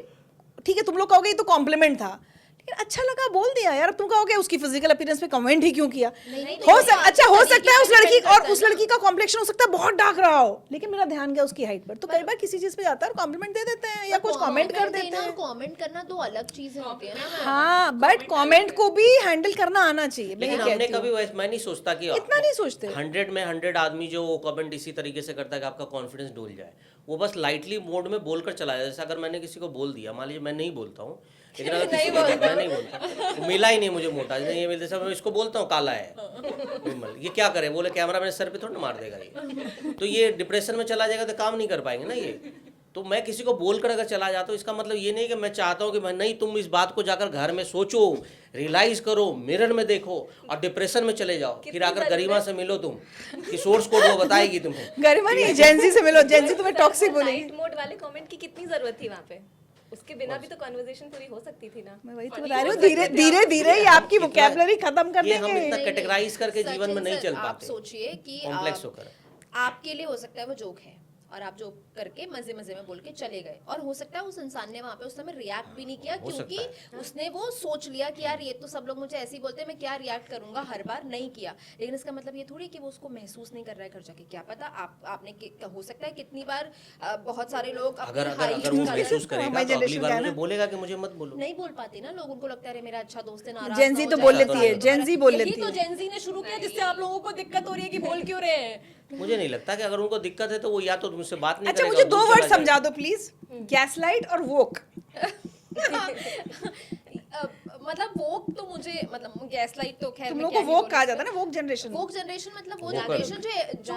ठीक है तुम लोग कहोगे ये तो कॉम्प्लीमेंट था, लेकिन अच्छा लगा बोल दिया यार। अब तुम कहोगे उसकी फिजिकल अपीयरेंस पे कमेंट ही क्यों किया, अच्छा हो सकता है उस लड़की और उस लड़की का कॉम्प्लेक्शन हो सकता है बहुत डार्क रहा हो, लेकिन मेरा ध्यान गया उसकी हाइट पर। तो कई बार किसी चीज पे जाता है और कॉम्प्लीमेंट दे देते हैं या कुछ कमेंट कर देते हैं। कमेंट करना दो अलग चीजें होती है ना। हाँ, बट कमेंट को भी हैंडल करना आना चाहिए, मैं ये लेकिन हमने कहती हूँ। कभी मैं नहीं सोचता कि इतना नहीं सोचते। 100 में 100 आदमी जो वो कमेंट इसी तरीके से करता है कि आपका कॉन्फिडेंस डोल जाए, वो बस लाइटली मोड में बोलकर चला जाए। जैसे अगर मैंने किसी को बोल दिया, मान लीजिए मैं नहीं बोलता हूँ, लेकिन अगर किसी को मैं नहीं बोलता, वो मिला ही नहीं मुझे मोटा, नहीं ये मिलते सब, मैं इसको बोलता हूँ काला है विमल, ये क्या करे, बोले कैमरा मेरे सर पे थोड़ा ना मार देगा ये, तो ये डिप्रेशन में चला जाएगा तो काम नहीं कर पाएंगे ना ये। तो मैं किसी को बोलकर अगर चला जाता हूँ, इसका मतलब ये नहीं कि मैं चाहता हूँ कि मैं नहीं, तुम इस बात को जाकर घर में सोचो, रियलाइज करो, मिरर में देखो और डिप्रेशन में चले जाओ, फिर आकर गरिमा से मिलो तुम, कि सोर्स कोड वो बताएगी तुम्हें। गरिमा नहीं, जेंजी से मिलो, जेंजी तुम्हें टॉक्सिक बोलेगी। नाइट मोड वाले कमेंट की कितनी जरूरत थी वहाँ पे? उसके बिना भी तो कन्वर्सेशन पूरी हो सकती थी ना। मैं वही तो बता रही हूँ, धीरे धीरे धीरे ही आपकी वोकैबुलरी खत्म कर ये हम देंगे। इतना कैटेगराइज करके जीवन में नहीं चल आप पाते, सोचिए कि कॉम्प्लेक्स होकर। आपके लिए हो सकता है वो जोक है और आप जोक करके मजे मजे में बोल के चले गए, और हो सकता है उस इंसान ने वहां पे उस समय रिएक्ट भी नहीं किया, हो क्योंकि सकता उसने वो सोच लिया कि यार ये तो सब लोग मुझे ऐसे ही बोलते हैं, मैं क्या रिएक्ट करूंगा, हर बार नहीं किया। लेकिन इसका मतलब ये थोड़ी कि वो उसको महसूस नहीं कर रहा है घर जाके, क्या पता आपने हो सकता है कितनी बार बहुत सारे लोग अपनी अगर अगर height अगर वो का- महसूस करेगा हमारी तो अगली generation बार क्या है मुझे ना? बोलेगा कि मुझे मत बोलो। नहीं बोल पाते ना लोग, उनको लगता है अरे मेरा अच्छा दोस्त है, नाराज जेंजी ना तो हो बोल जाए। लेती है, जेंजी बोल यही लेती तो है। जेंजी ने शुरू किया जिससे आप लोगों को दिक्कत हो रही है कि बोल क्यों रहे हैं। मुझे नहीं लगता कि अगर उनको दिक्कत है तो वो या तो तुमसे बात नहीं अच्छा करेगा, मुझे और दो दूर वर्ड चला समझा दो प्लीज, गैसलाइट और वोक। मतलब वोक तो मुझे मतलब गैसलाइट तो खैर तुम मैं लोग क्या को ही वोक बोलूं कहा इसमें। जाता है ना, वोक जनरेशन। वोक जनरेशन मतलब वो Vocal. जनरेशन जो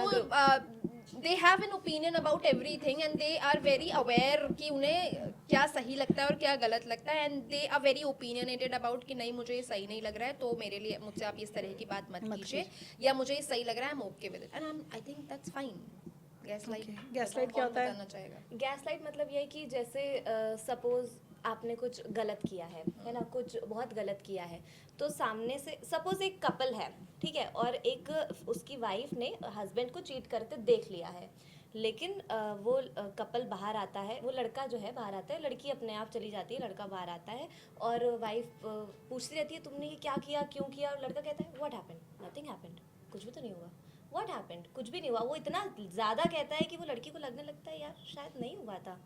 they have an opinion about everything and they are very aware कि उन्हें क्या सही लगता है और क्या गलत लगता है, and they are very opinionated about कि नहीं मुझे ये सही नहीं लग रहा है तो मेरे लिए मुझसे आप इस तरह की बात मत कीजिए, या मुझे ये सही लग रहा है I M okay with it, and I think that's fine. Gaslight क्या होता है? गैसलाइट मतलब ये है कि जैसे सपोज आपने कुछ गलत किया है ना, कुछ बहुत गलत किया है, तो सामने से सपोज एक कपल है, ठीक है, और एक उसकी वाइफ ने हस्बैंड को चीट करते देख लिया है, लेकिन वो कपल बाहर आता है, वो लड़का जो है बाहर आता है, लड़की अपने आप चली जाती है, लड़का बाहर आता है और वाइफ पूछती रहती है तुमने ये क्या किया, क्यों किया, और लड़का कहता है व्हाट हैपेंड, नथिंग हैपेंड, कुछ भी तो नहीं हुआ, व्हाट हैपेंड, कुछ भी नहीं हुआ। वो इतना ज़्यादा कहता है कि वो लड़की को लगने लगता है यार शायद नहीं हुआ था,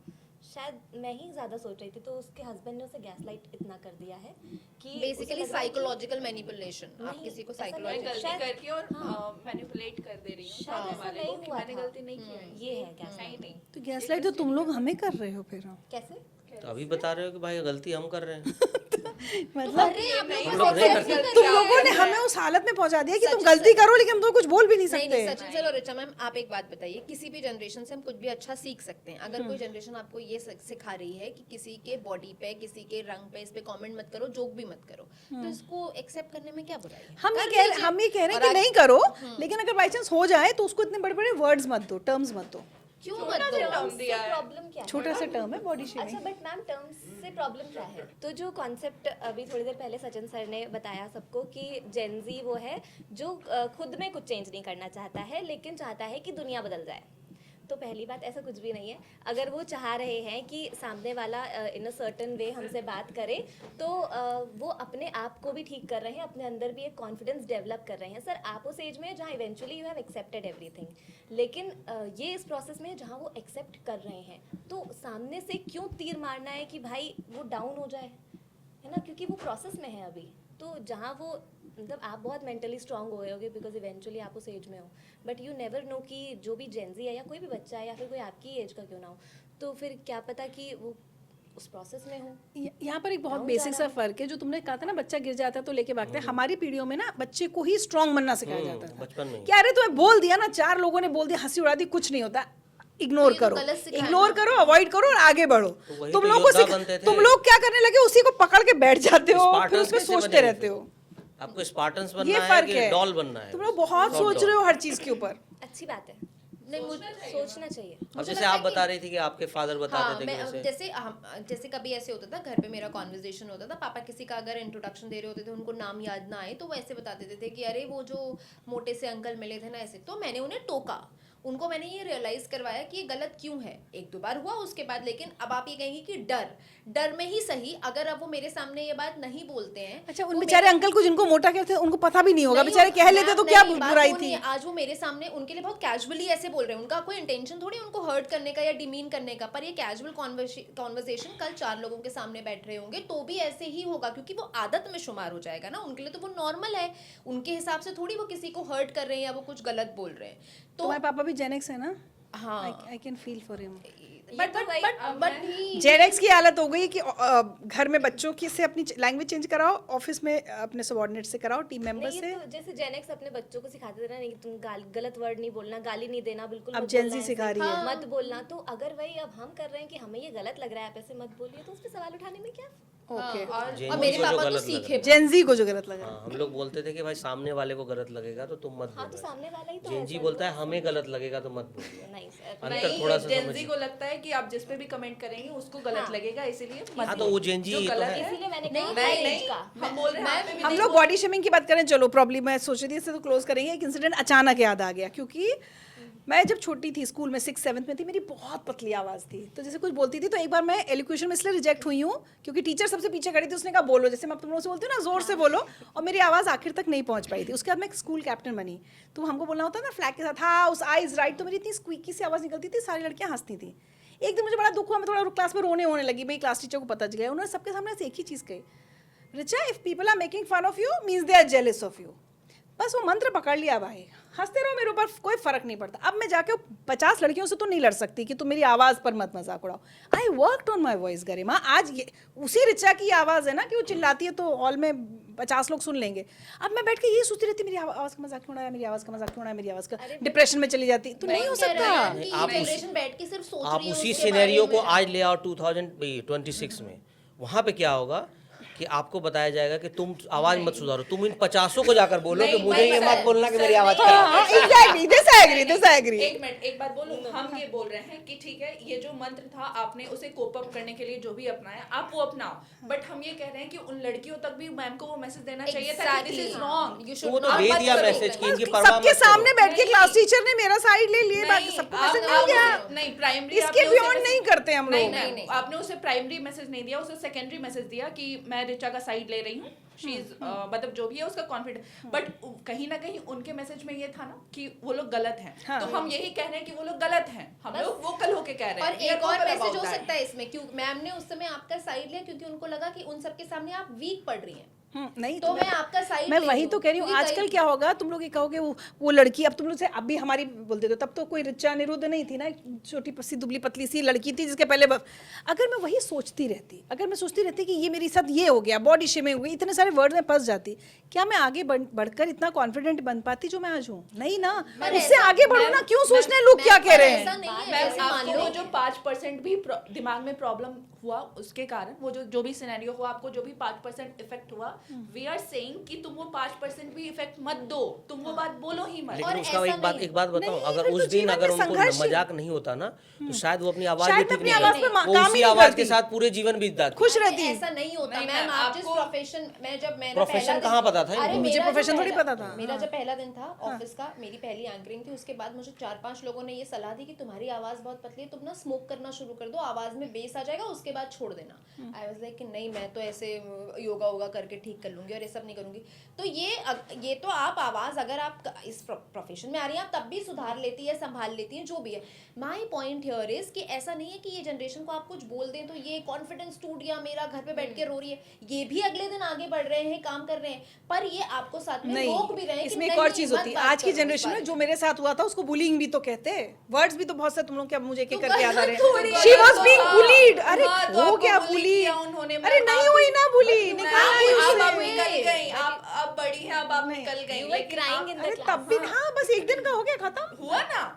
शायद मैं ही ज़्यादा सोच रही थी, तो उसके हस्बैंड ने उसे गैसलाइट इतना कर दिया है कि बेसिकली उसे लग रहा है कि साइकोलॉजिकल मैनिपुलेशन, आप नहीं, किसी को ऐसा नहीं मैं है। साइकोलॉजिकल गलती शायद- करके और मैनिपुलेट कर दे रही हूँ शायद सामने ऐसा वाले नहीं को कि हुआ मैंने था। गलती नहीं की है। ये है नहीं गैसलाइट। नहीं तो गैसलाइट तो तुम लोग हमें कर रहे हो फिर। कैसे? तो अभी बता रहे हो कि भाई गलती हम कर रहे हैं। मतलब अरे आप लोग हम को लोग नहीं accept करते। ही तुम कर लोगों रहे ने हैं। हमें उस हालत में पहुंचा दिया कि तुम सचिन गलती सर- करो, लेकिन हम तो कुछ बोल भी नहीं नहीं सकते। सचिन सर और रिचा मैम, आप एक बात बताइए, किसी भी जनरेशन से हम कुछ भी अच्छा सीख सकते हैं। अगर कोई जनरेशन आपको ये सिखा रही है कि किसी के बॉडी पे, किसी के रंग पे, इस पे कमेंट मत करो, जोक भी मत करो, तो इसको एक्सेप्ट करने में क्या बुराई है? हम ये कर कह लीजिए। हम ये कह रहे हैं और कि नहीं करो, लेकिन अगर बाई चांस हो जाए तो उसको इतने बड़े बड़े वर्ड्स मत दो, टर्म्स मत दो। क्यों मत दो? टर्म दिया है। प्रॉब्लम क्या है? छोटा सा टर्म है बॉडी अच्छा शेमिंग। बट मैम टर्म्स से प्रॉब्लम क्या है? तो जो कॉन्सेप्ट अभी थोड़ी देर पहले सचिन सर ने बताया सबको कि जेनजी वो है जो खुद में कुछ चेंज नहीं करना चाहता है, लेकिन चाहता है कि दुनिया बदल जाए। तो पहली बात ऐसा कुछ भी नहीं है। अगर वो चाह रहे हैं कि सामने वाला इन अ सर्टेन वे हमसे बात करे, तो वो अपने आप को भी ठीक कर रहे हैं, अपने अंदर भी एक कॉन्फिडेंस डेवलप कर रहे हैं। सर आप उस एज में हैं जहाँ eventually you have accepted everything, लेकिन ये इस प्रोसेस में है जहाँ वो एक्सेप्ट कर रहे हैं, तो सामने से क्यों तीर मारना है कि भाई वो डाउन हो जाए, है ना, क्योंकि वो प्रोसेस में है अभी। तो जहाँ वो मतलब आप बहुत मेंटली स्ट्रांग हो गए होगे बिकॉज इवेंचुअली आप उस एज में हो, बट यू नेवर नो कि जो भी जेंजी है या कोई भी बच्चा है या फिर कोई आपकी एज का क्यों ना हो, तो फिर क्या पता कि वो उस प्रोसेस में हो। यहाँ पर एक बहुत Down बेसिक जा सा रहा है। फर्क है, जो तुमने कहा था ना बच्चा गिर जाता है तो लेके भागता है। हमारी पीढ़ियों में ना बच्चे को ही स्ट्रांग बनना सिखाया जाता था बचपन में ही। कि अरे तुम्हें बोल दिया ना, 4 लोगों ने बोल दिया, हंसी उड़ा दी, कुछ नहीं होता, इग्नोर ये तो करो, गलत सिखाया इग्नोर करो, अवॉइड करो और आगे बढ़ो। वही तुम तो लोग को योद्धा बनते थे। तुम लोग क्या करने लगे, उसी को पकड़ के बैठ जाते हो, फिर स्पार्टन्स उसमें कैसे सोचते बनेंगे रहते फिर? हो। आपको स्पार्टन्स ये बनना है फर्क कि है, डॉल बनना है? तुम लोग बहुत Top सोच doll। रहे हो हर चीज के ऊपर। अच्छी बात है, नहीं मुझे सोचना चाहिए। अब मुझे जैसे लगता आप है कि- बता रही थी कि आपके फादर बताते हाँ, थे कि मैं जैसे जैसे कभी ऐसे होता था घर पे मेरा कॉन्वर्जेशन होता था, पापा किसी का अगर इंट्रोडक्शन दे रहे होते थे, उनको नाम याद ना आए तो वो ऐसे बता देते थे कि अरे वो जो मोटे से अंकल मिले थे ना ऐसे, तो मैंने उन्हें टोका, उनको मैंने ये रियलाइज करवाया कि ये गलत क्यों है। एक दो बार हुआ उसके बाद, लेकिन अब आप ये कहेंगे कि डर में ही सही, अगर अब वो मेरे सामने ये बात नहीं बोलते हैं। अच्छा, उन वो बेचारे मेरे- अंकल को जिनको मोटा कहते हैं उनको पता भी नहीं होगा, नहीं बेचारे होगा, कह लेते तो क्या नहीं, बात बुराई वो थी। नहीं है। आज वो मेरे सामने उनके लिए बहुत कैजुअली ऐसे बोल रहे हैं, उनका कोई इंटेंशन थोड़ी उनको हर्ट करने का या डिमीन करने का, पर ये कैजुअल कॉन्वर्सेशन कल 4 लोगों के सामने बैठ रहे होंगे तो भी ऐसे ही होगा, क्योंकि वो आदत में शुमार हो जाएगा ना, उनके लिए तो वो नॉर्मल है, उनके हिसाब से थोड़ी वो किसी को हर्ट कर रहे हैं या वो कुछ गलत बोल रहे हैं। तो तुम्हारे पापा भी जेनेक्स है ना? हाँ, I can feel for him. But he Gen X की हालत हो गई कि घर में बच्चों की से अपनी लैंग्वेज चेंज कराओ, ऑफिस में अपने सबऑर्डिनेट से कराओ, टीम मेंबर नहीं, से। ये तो जैसे जेनेक्स अपने बच्चों को सिखाते थे ना, नहीं तुम गलत वर्ड नहीं बोलना, गाली नहीं देना, बिल्कुल अब मत Gen बोलना Z ऐसे, सिखा रही है। मत बोलना। तो अगर वही अब हम कर रहे हैं कि हमें ये गलत लग रहा है, आप ऐसे मत बोलिए, तो उस पर सवाल उठाने में क्या? ओके, Gen और Z मेरे को जो पापा तो गलत लग सीखे रहा है। जेनजी को जो गलत लगा। हाँ, हम लोग बोलते थे कि भाई सामने वाले को गलत लगेगा तो तुम मत हाँ, तो बोलो। सामने वाला ही तो जेन है जी सर। बोलता है हमें गलत लगेगा तो मत बोलो। नहीं सर, अंतर थोड़ा सा जेनजी समझिए। को लगता है कि आप जिस पे भी कमेंट करेंगे उसको गलत लगेगा, इसीलिए मत हाँ, तो बोलो। वो Gen Z जो ही तो गलत है। इसीलिए मैंने नहीं, कहा नहीं, एज का। हम बोल रहे हैं आप पे भी हम लोग बॉडी शेमिंग की बात करें, चलो प्रॉब्लम मैं सोच रही थी इससे तो क्लोज करेंगे। एक इंसिडेंट अचानक याद आ गया, क्योंकि मैं जब छोटी थी, स्कूल में 6th-7th में थी, मेरी बहुत पतली आवाज़ थी, तो जैसे कुछ बोलती थी तो एक बार मैं एलोक्यूशन में इसलिए रिजेक्ट हुई हूँ क्योंकि टीचर सबसे पीछे खड़ी थी, उसने कहा बोलो, जैसे मैं तुम लोगों से बोलती हूँ ना जोर से बोलो, और मेरी आवाज़ आखिर तक नहीं पहुँच पाई थी। उसके बाद मैं स्कूल कैप्टन बनी, तो हमको बोलना होता है ना फ्लैग के साथ हाँ उस आइज राइट, तो मेरी इतनी स्क्वीकी सी आवाज़ निकलती थी, सारी लड़कियाँ हंसती थी। एक दिन मुझे बड़ा दुख हुआ, मैं थोड़ा क्लास में रोने होने लगी, मेरी क्लास टीचर को पता चल गया, उन्होंने सबके सामने एक ही चीज़ कही, Richa if people are making fun of you means they are jealous of you. बस वो मंत्र पकड़ लिया भाई, हंसते रहो, मेरे ऊपर कोई फर्क नहीं पड़ता। अब मैं जाके 50 लड़कियों से तो नहीं लड़ सकती कि तुम मेरी आवाज़ पर मत मजाक उड़ाओ। I worked on my voice Garima. आज ये उसी रिचा की आवाज़ है ना कि वो चिल्लाती है तो हॉल में 50 लोग सुन लेंगे। अब मैं बैठ के ये सोचती रहती मेरी आवाज़ का मजाक क्यों उड़ाया, मेरी आवाज़ का मजाक क्यों उड़ाया, मेरी आवाज़ का, डिप्रेशन में चली जाती, तो नहीं हो सकता। आप जनरेशन बैठ के सिर्फ सोच आप रही है उसी उसके सिनेरियो बारे को में। आज ले आओ 2026 में, वहाँ पे क्या होगा कि आपको बताया जाएगा कि तुम आवाज मत सुधारो, तुम इन 50 को जाकर बोलो कि मुझे ये मत बोलना कि मेरी आवाज खराब है। Exactly, this I agree, this I agree. एक मिनट, एक बात बोलूं, हम ये बोल रहे हैं कि ठीक है, ये जो मंत्र था आपने उसे कोप अप करने के लिए जो भी अपनाया आप वो अपनाओ, बट हम ये कह रहे हैं कि उन लड़कियों तक भी मैम को वो मैसेज देना चाहिए था कि दिस इज रॉन्ग। You तो should वो तो not- दे मत दिया करो। मैसेज कि इनकी परवाह सबके मत करो। सामने बैठ के नहीं। क्लास टीचर ने मेरा साइड ले लिए, नहीं, सबको आप- मैसेज आप मिल गया। उसे- नहीं, प्राइमरी इसके आपने उसे बियॉन्ड मैसेज- नहीं करते हम नहीं, लोग। नहीं, नहीं। आपने उसे प्राइमरी मैसेज नहीं दिया, उसे सेकेंडरी मैसेज दिया कि मैं रिचा का साइड ले रही हूँ, शी इज मतलब जो भी है उसका कॉन्फिडेंस, बट कहीं ना कहीं उनके मैसेज में ये था ना कि वो लोग गलत हैं, हाँ। तो हम यही कह रहे हैं कि वो लोग गलत हैं, हम लोग वोकल होके कह रहे हैं। और एक और मैसेज हो सकता है इसमें, क्यों मैम ने उस समय आपका साइड लिया क्योंकि उनको लगा कि उन सबके सामने आप वीक पड़ रही हैं, नहीं तो मैं आपका साइड मैं ले वही लूं। तो कह रही हूँ। क्योंकि आजकल कई- क्या होगा, तुम लोग ये कहोगे वो लड़की, अब तुम लोग से अब भी हमारी बोलते थे, तब तो कोई रिचा अनिरुद्ध नहीं थी ना, एक छोटी सी दुबली पतली सी लड़की थी जिसके पहले अगर मैं वही सोचती रहती, अगर मैं सोचती रहती कि ये मेरे साथ ये हो गया, बॉडी शेमिंग हो गई, इतने सारे वर्ड में फंस जाती, क्या मैं आगे बढ़कर इतना कॉन्फिडेंट बन पाती जो मैं आज हूँ? नहीं ना, पर उससे ऐसा- आगे बढ़ो ना, क्यों सोचना है लोग मैम, क्या पर कह रहे ऐसा हैं। नहीं है, मैम, जैसे मान आपको लो वो जो 5% भी दिमाग में प्रॉब्लम हुआ उसके कारण, वो जो भी सिनेरियो हुआ, आपको जो भी 5% इफेक्ट हुआ, वी आर सेइंग कि तुम वो 5% भी इफेक्ट मत दो, तुम वो बात बोलो ही मत। लेकिन और उसका ऐसा एक बात बताऊं, नहीं, अगर फिर उस तो दिन जीवन अगर में उनको संघर्ष ही- मजाक नहीं होता ना तो शायद वो अपनी आवाज शायद भी ठीक अपनी नहीं आवाज करती, पे वो काम ही उसी नहीं आवाज करती। के साथ पूरे जीवन बीत जाती। खुश रहती ऐसा नहीं होता नहीं, मैम। मैम, आप जिस आपको- प्रोफेशन में जब मैंने प्रोफेशन पहला दिन- कहाँ पता था अरे इनको? मुझे मेरा जो प्रोफेशन थोड़ी पहला- पता था। मेरा जब पहला दिन था ऑफिस का, मेरी पहली एंकरिंग थी, उसके बाद मुझे 4-5 लोगों ने ये सलाह दी कि तुम्हारी आवाज बहुत पतली है, तुम ना स्मोक करना शुरू कर दो, आवाज में बेस आ जाएगा, उसके बाद छोड़ देना। आई वाज लाइक कि नहीं, मैं तो ऐसे योगा वोगा करके ठीक कर लूंगी और ये सब नहीं करूंगी। तो ये तो आप आवाज अगर आप इस प्रोफेशन में आ रही हैं, आप तब भी सुधार लेती है, संभाल लेती हैं, जो भी है। माई पॉइंट हियर इज कि ऐसा नहीं है कि ये जनरेशन को आप कुछ बोल दें तो ये कॉन्फिडेंस टूट गया मेरा, घर पे बैठ के रो रही है। ये भी अगले दिन आगे बढ़ रहे हैं, काम कर रहे हैं, पर ये आपको साथ में रोक भी रहे हैं कि इसमें एक और नहीं, चीज मत होती है, बात आज की करो इस जनरेशन बारे में जो मेरे साथ हुआ था उसको बुलिंग भी तो कहते हैं, वर्ड्स भी तो बहुत से तुम लोग, क्या मुझे एक एक तो करके याद आ रहे थोड़ी हैं, शी वाज तो बीइंग हाँ, बुलीड। अरे हाँ, तो हो आपको गया bully बुली, किया उन्होंने, अरे मैम, नहीं आप हुई भी- ना बुली, मैम, निकाला आप उसने। निकल गई, आप बड़ी हैं, अब आप निकल गई, You were लेकिन crying आप- in the अरे class. तब भी हाँ, बस एक दिन का हो गया खत्म। हुआ ना,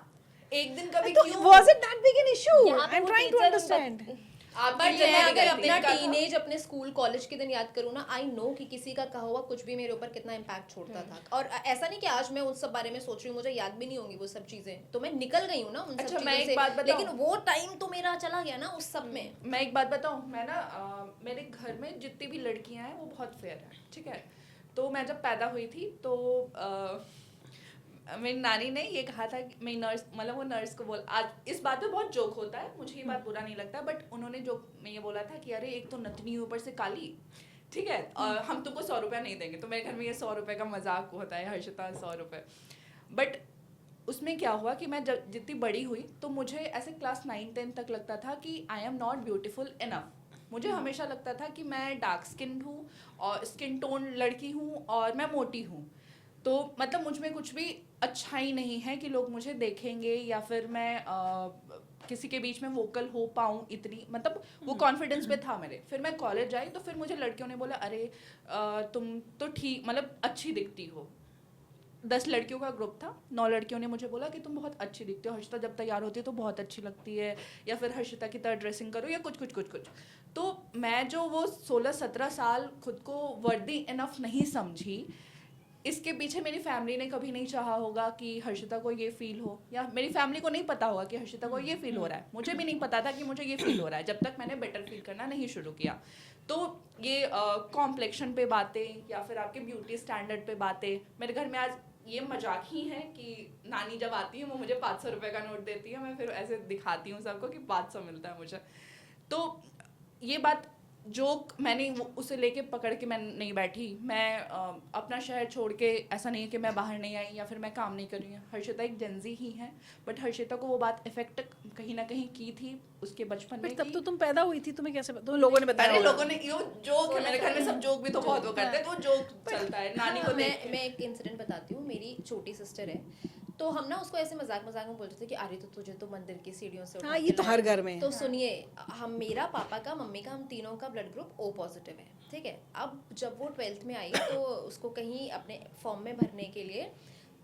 एक दिन कभी तो क्यों was it that big an issue? यहाँ पे I'm वो trying to teacher understand. आप बट जगह मैं पे अगर गए थे, अपना इनका था। टीनेज अपने स्कूल कॉलेज के दिन याद करूँ ना, आई नो कि किसी का कहा हुआ कुछ भी मेरे ऊपर कितना इम्पैक्ट छोड़ता था। और ऐसा नहीं कि आज मैं उस सब बारे में सोच रही हूँ, मुझे याद भी नहीं होंगी वो सब चीजें, तो मैं निकल गई हूँ ना उन सब अच्छा, मैं चीजों एक से, बात बताऊं? लेकिन वो टाइम तो मेरा चला गया ना उस सब में। मैं एक बात बताऊं, मैं ना मेरे घर में जितनी भी लड़कियां हैं वो बहुत फेयर हैं, ठीक है। तो मैं जब पैदा हुई थी तो मेरी नानी ने ये कहा था कि मैं नर्स, मतलब वो नर्स को बोल, आज इस बात पे बहुत जोक होता है, मुझे ये बात बुरा नहीं लगता, बट उन्होंने जोक में ये बोला था कि अरे एक तो नतनी ऊपर से काली, ठीक है, हम तुमको 100 रुपया नहीं देंगे। तो मेरे घर में ये 100 रुपये का मजाक होता है, हर्षिता 100 रुपये। बट उसमें क्या हुआ कि मैं जब जितनी बड़ी हुई तो मुझे ऐसे क्लास 9-10 तक लगता था कि I am not beautiful enough. मुझे हमेशा लगता था कि मैं डार्क स्किन हूँ और स्किन टोन लड़की हूँ और मैं मोटी हूँ, तो मतलब मुझ में कुछ भी अच्छा ही नहीं है कि लोग मुझे देखेंगे या फिर मैं किसी के बीच में वोकल हो पाऊँ इतनी, मतलब वो कॉन्फिडेंस पे था मेरे। फिर मैं कॉलेज आई तो फिर मुझे लड़कियों ने बोला अरे तुम तो ठीक, मतलब अच्छी दिखती हो। 10 लड़कियों का ग्रुप था, 9 लड़कियों ने मुझे बोला कि तुम बहुत अच्छी दिखती हो, हर्षिता जब तैयार होती है तो बहुत अच्छी लगती है, या फिर हर्षिता की तरह ड्रेसिंग करो या कुछ कुछ कुछ कुछ। तो मैं जो वो 16-17 साल खुद को वर्दी इनफ नहीं समझी, इसके पीछे मेरी फैमिली ने कभी नहीं चाहा होगा कि हर्षिता को ये फील हो, या मेरी फैमिली को नहीं पता होगा कि हर्षिता को ये फील हो रहा है। मुझे भी नहीं पता था कि मुझे ये फील हो रहा है जब तक मैंने बेटर फील करना नहीं शुरू किया। तो ये कॉम्प्लेक्शन पे बातें या फिर आपके ब्यूटी स्टैंडर्ड पे बातें, मेरे घर में आज ये मजाक ही है कि नानी जब आती है वो मुझे 500 रुपये का नोट देती है, मैं फिर ऐसे दिखाती हूँ सबको कि 500 मिलता है मुझे। तो ये बात जोक मैंने उसे लेके पकड़ के मैं नहीं बैठी। मैं अपना शहर छोड़ के, ऐसा नहीं है कि मैं बाहर नहीं आई या फिर मैं काम नहीं कर रही हूँ। हर्षिता एक जेंजी ही है, बट हर्षिता को वो बात इफेक्ट कहीं ना कहीं की थी उसके बचपन में। तब तो तुम पैदा हुई थी, तुम्हें कैसे तुम लोगों ने बताया अरे होगा? लोगों ने यो जोक है, मेरे घर में सब जोक भी तो बहुत वो करते हैं, तो जोक चलता है नानी को देख के। मैं एक इंसिडेंट बताती हूँ। मेरी छोटी सिस्टर है, तो हम ना उसको ऐसे मजाक मजाक में बोलते थे कि अरे तो तुझे तो मंदिर की सीढ़ियों से उठा हाँ, के ये तो लाए। हर घर में है। तो सुनिए, हम, मेरा, पापा का, मम्मी का, हम तीनों का ब्लड ग्रुप O पॉजिटिव है, ठीक है। अब जब वो 12th में आई तो उसको कहीं अपने फॉर्म में भरने के लिए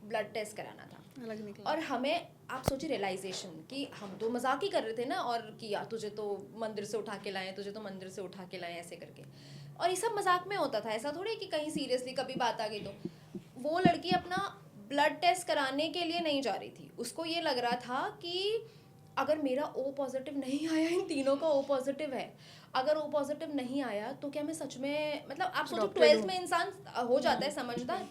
ब्लड टेस्ट कराना था, अलग निकला। और हमें, आप सोचिए रियलाइजेशन कि हम तो मजाक ही कर रहे थे ना, और कि यार तुझे तो मंदिर से उठा के लाए, तुझे तो मंदिर से उठा के लाए, ऐसे करके। और ये सब मजाक में होता था, ऐसा थोड़ी कि कहीं सीरियसली कभी बात आ गई। तो वो लड़की अपना ब्लड टेस्ट कराने के लिए नहीं जा रही थी, उसको ये लग रहा था कि अगर मेरा O पॉजिटिव नहीं आया, इन तीनों का O पॉजिटिव है, अगर O पॉजिटिव नहीं आया तो क्या मैं सच में, मतलब आप सोचो 12th में इंसान हो जाता है समझदार।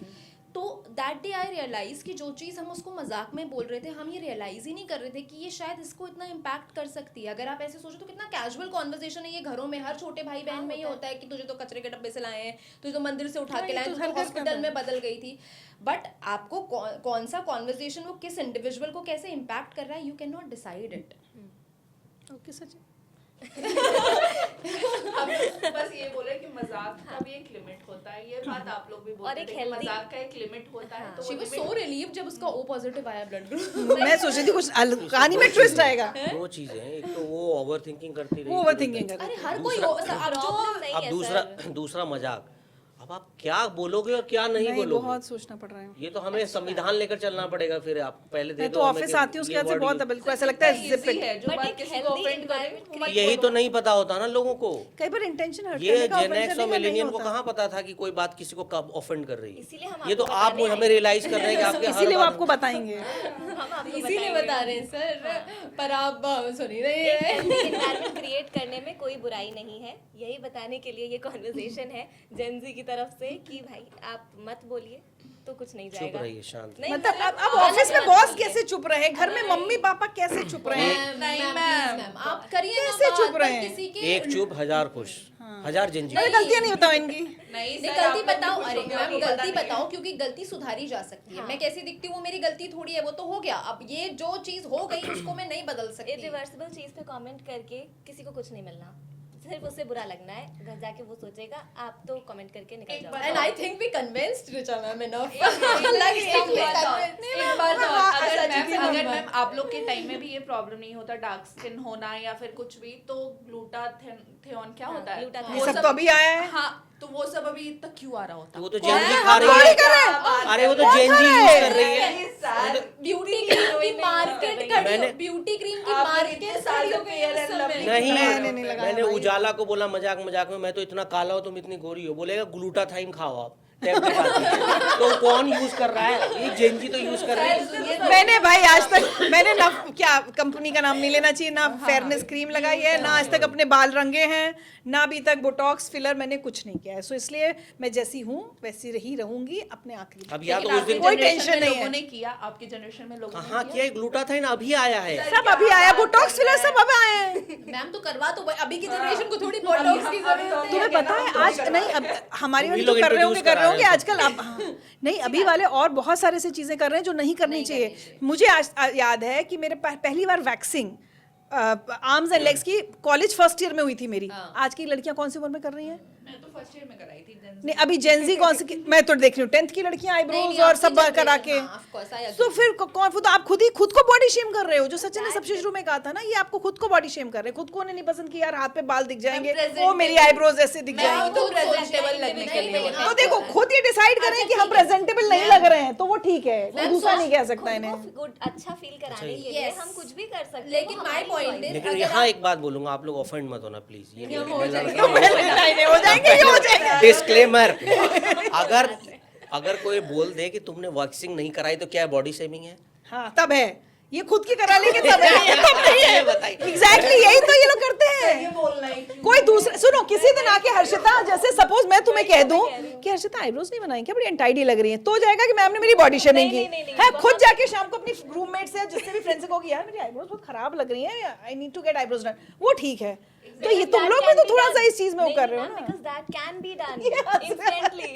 तो दैट डे आई रियलाइज कि जो चीज़ हम उसको मजाक में बोल रहे थे, हम ये रियलाइज ही नहीं कर रहे थे कि ये शायद इसको इतना इम्पैक्ट कर सकती है। अगर आप ऐसे सोचो तो कितना कैजुअल कॉन्वर्सेशन है ये घरों में, हर छोटे भाई बहन में ये होता है कि तुझे तो कचरे के डब्बे से लाए हैं, तुझे तो मंदिर से उठा के लाए, तो हॉस्पिटल में बदल गई थी। बट आपको कौन सा कॉन्वर्सेशन वो किस इंडिविजुअल को कैसे इम्पैक्ट कर रहा है, you can not decide it. Okay Sachin. हम बस ये बोले कि मजाक का भी एक लिमिट होता है, ये बात आप लोग भी और बोलते एक थे कि healthy- मजाक का एक लिमिट होता है। तो शी वाज सो रिलीव्ड जब उसका O पॉजिटिव आया ब्लड ग्रुप। मैं सोच रही थी कुछ कहानी में ट्विस्ट आएगा। दो चीजें हैं, एक तो वो ओवर थिंकिंग करती रही, वो ओवर थिंकिंग कर अरे रही हर कोई अब जो प्रॉब्लम नहीं अब है दूसरा मजाक, अब आप क्या बोलोगे और क्या नहीं नहीं, बोलोगे, बहुत सोचना पड़ रहा है। ये तो हमें संविधान लेकर चलना पड़ेगा। फिर आप पहले दे मैं दो तो हमें ऑफिस कि आती हूँ उसके ये बाद से word बहुत use- बिल्कुल ऐसा लगता है इजी जिप इट। है, जो But बात एक किसी को healthy ऑफेंड करे environment वो मत यही बोलो। तो नहीं पता होता ना लोगों को। कई बार इंटेंशन हर्ट ये करने का जेन एक्स और ऑफेंस मिलेनियम को होता। कहाँ पता था कि कोई बात किसी को कब ऑफेंड कर रही इसीलिए है। हम ये तो आपको आप बताने हमें आए। रियलाइज कर रहे हैं कि आपके हर इसीलिए वो बात आपको बताएंगे। हम आपको इसीलिए बताएंगे। बता रहे हैं सर, पर आप सुन ही नहीं एक रहे। healthy environment create करने में कोई बुराई नहीं है, यही बताने के लिए ये कॉन्वर्सेशन है जेनजी की तरफ से कि भाई आप मत बोलिए तो कुछ नहीं चुप जाएगा। रहिए, शांत नहीं, मतलब अब गलत ऑफिस में बात बॉस नहीं है। कैसे चुप रहे, घर में मम्मी पापा कैसे चुप रहे हैं? नहीं, मैम, मैम। please, मैम, आप करिए ना कैसे बात, चुप पर रहे हैं? किसी के एक चुप हजार खुश, हजार जिंजी। अरे गलतियां नहीं बताओ इनकी। नहीं नहीं, सर, गलती आप लोग भी बताओ। खुश अरे होंगे, मैम आपको पता गलती नहीं है। बताओ, क्योंकि गलती सुधारी जा सकती है। मैं कैसी दिखती हूँ वो मेरी गलती थोड़ी है, वो तो हो गया। अब ये जो चीज हो गई उसको मैं नहीं बदल सकती। इरिवर्सिबल चीज पे कमेंट करके किसी को कुछ नहीं मिलना, सिर्फ उससे बुरा लगना है, घर जाके वो सोचेगा। आप तो कमेंट करके निकल एक जाओ। बार- and I think we convinced Richa ma'am enough. एक बात और, अगर मम्मा। मैम आप लोग के टाइम में भी ये प्रॉब्लम नहीं होता, डार्क स्किन होना या फिर कुछ भी, तो ग्लूटाथियोन क्या होता है? ग्लूटाथियोन। वो ये सब तो अभी आया है। हाँ, तो वो सब अभी तक क्यों आ रहा होता? वो तो जेनजी खा रही है। अरे वो तो जेनजी यूज कर रही है। ब्यूटी क्रीम की मार्केट खड़ी मैंने- हो, ब्यूटी क्रीम की मार्केट खड़ी हो गई है इस समय। नहीं मैंने उजाला को बोला मजाक मजाक में, मैं तो इतना काला हो तुम इतनी गोरी हो, बोलेगा ग्लूटाथाइन खाओ आप, टैबलेट आती है। तो कौन यूज कर रहा है? ये जेनजी तो यूज कर रही है। मैंने भाई आज तक मैंने ना क्या कंपनी का नाम नहीं लेना चाहिए, ना फेयरनेस क्रीम लगाई है, ना आज तक अपने बाल रंगे हैं, ना अभी तक बोटॉक्स फिलर मैंने कुछ नहीं किया है। सो इसलिए मैं जैसी हूँ वैसी रही रहूंगी अपने आखिरी अब या तो लेकिन उस दिन आपकी कोई generation टेंशन में नहीं लोगों है। ने किया, आपकी जनरेशन में लोगों ने कहाँ किया है? ग्लूटाथाइन अभी आया है। सब अभी आया, बोटॉक्स फिलर सब अब आए हैं। मैम तो करवा तो अभी की जनरेशन को थोड़ी बोटॉक्स की जरूरत है। तुम्हें पता है आज नहीं, अब हमारी वाली भी तो लोग कर रहे होंगे introduce करा रहे हैं। आजकल। अब हाँ, नहीं अभी वाले और बहुत सारे ऐसी चीजें कर रहे हैं जो नहीं करनी चाहिए। मुझे आज याद है कि मेरे पहली बार वैक्सिंग आर्म्स एंड लेग्स की कॉलेज फर्स्ट ईयर में हुई थी मेरी। आज की लड़कियां कौन सी उम्र में कर रही हैं? मैं तो फर्स्ट ईयर में कराई थी Gen Z। नहीं अभी जेंजी कौन सी मैं तो देख रही हूँ 10th की लड़कियां आईब्रोज और सब करा के। तो फिर कौन, तो आप खुद को बॉडी शेम कर रहे हो। जो सचिन ने सबसे शुरू में कहा था ना, ये आपको खुद को बॉडी शेम कर रहे हैं। खुद को नहीं पसंद कि यार हाथ पे बाल दिख जाएंगे, वो मेरी आईब्रोज ऐसे दिख जाएंगी। तो प्रेजेंटेबल लगने के लिए तो देखो खुद ये डिसाइड करें कि हम प्रेजेंटेबल नहीं लग रहे हैं तो वो ठीक है, कोई दूसरा नहीं कह सकता इन्हें। गुड अच्छा फील कराने के लिए हम कुछ भी कर सकते हैं। लेकिन वो माय हमारी पॉइंट choice है। लेकिन यहाँ एक बात बोलूंगा, आप लोग ऑफेंड मत होना प्लीज। ये नहीं, हो जाएंगे ये हो जाएंगे। डिस्क्लेमर, अगर कोई बोल दे कि तुमने वैक्सिंग नहीं कराई तो क्या बॉडी शेमिंग है? हाँ तब है, ये खुद की करा लेंगे तब है, तब नहीं है। एग्जैक्टली यही तो ये लोग करते हैं। कोई दूसरा सुनो, किसी दिन आके हर्षिता, जैसे सपोज मैं तुम्हें कह दूं कि हर्षिता आईब्रोज नहीं बनाई क्या, बड़ी अनटाइडी लग रही है, तो जाएगा कि मैम ने मेरी बॉडी शेमिंग की है। खुद जाके शाम को अपनी रूममेट से जिससे भी फ्रेंड से कहोगी यार मेरी आईब्रोज बहुत खराब लग रही है, I need to get eyebrows done, वो ठीक है। तो ये तुम लोग भी तो थोड़ा सा इस चीज में वो कर रहे हो ना। because that can be done instantly।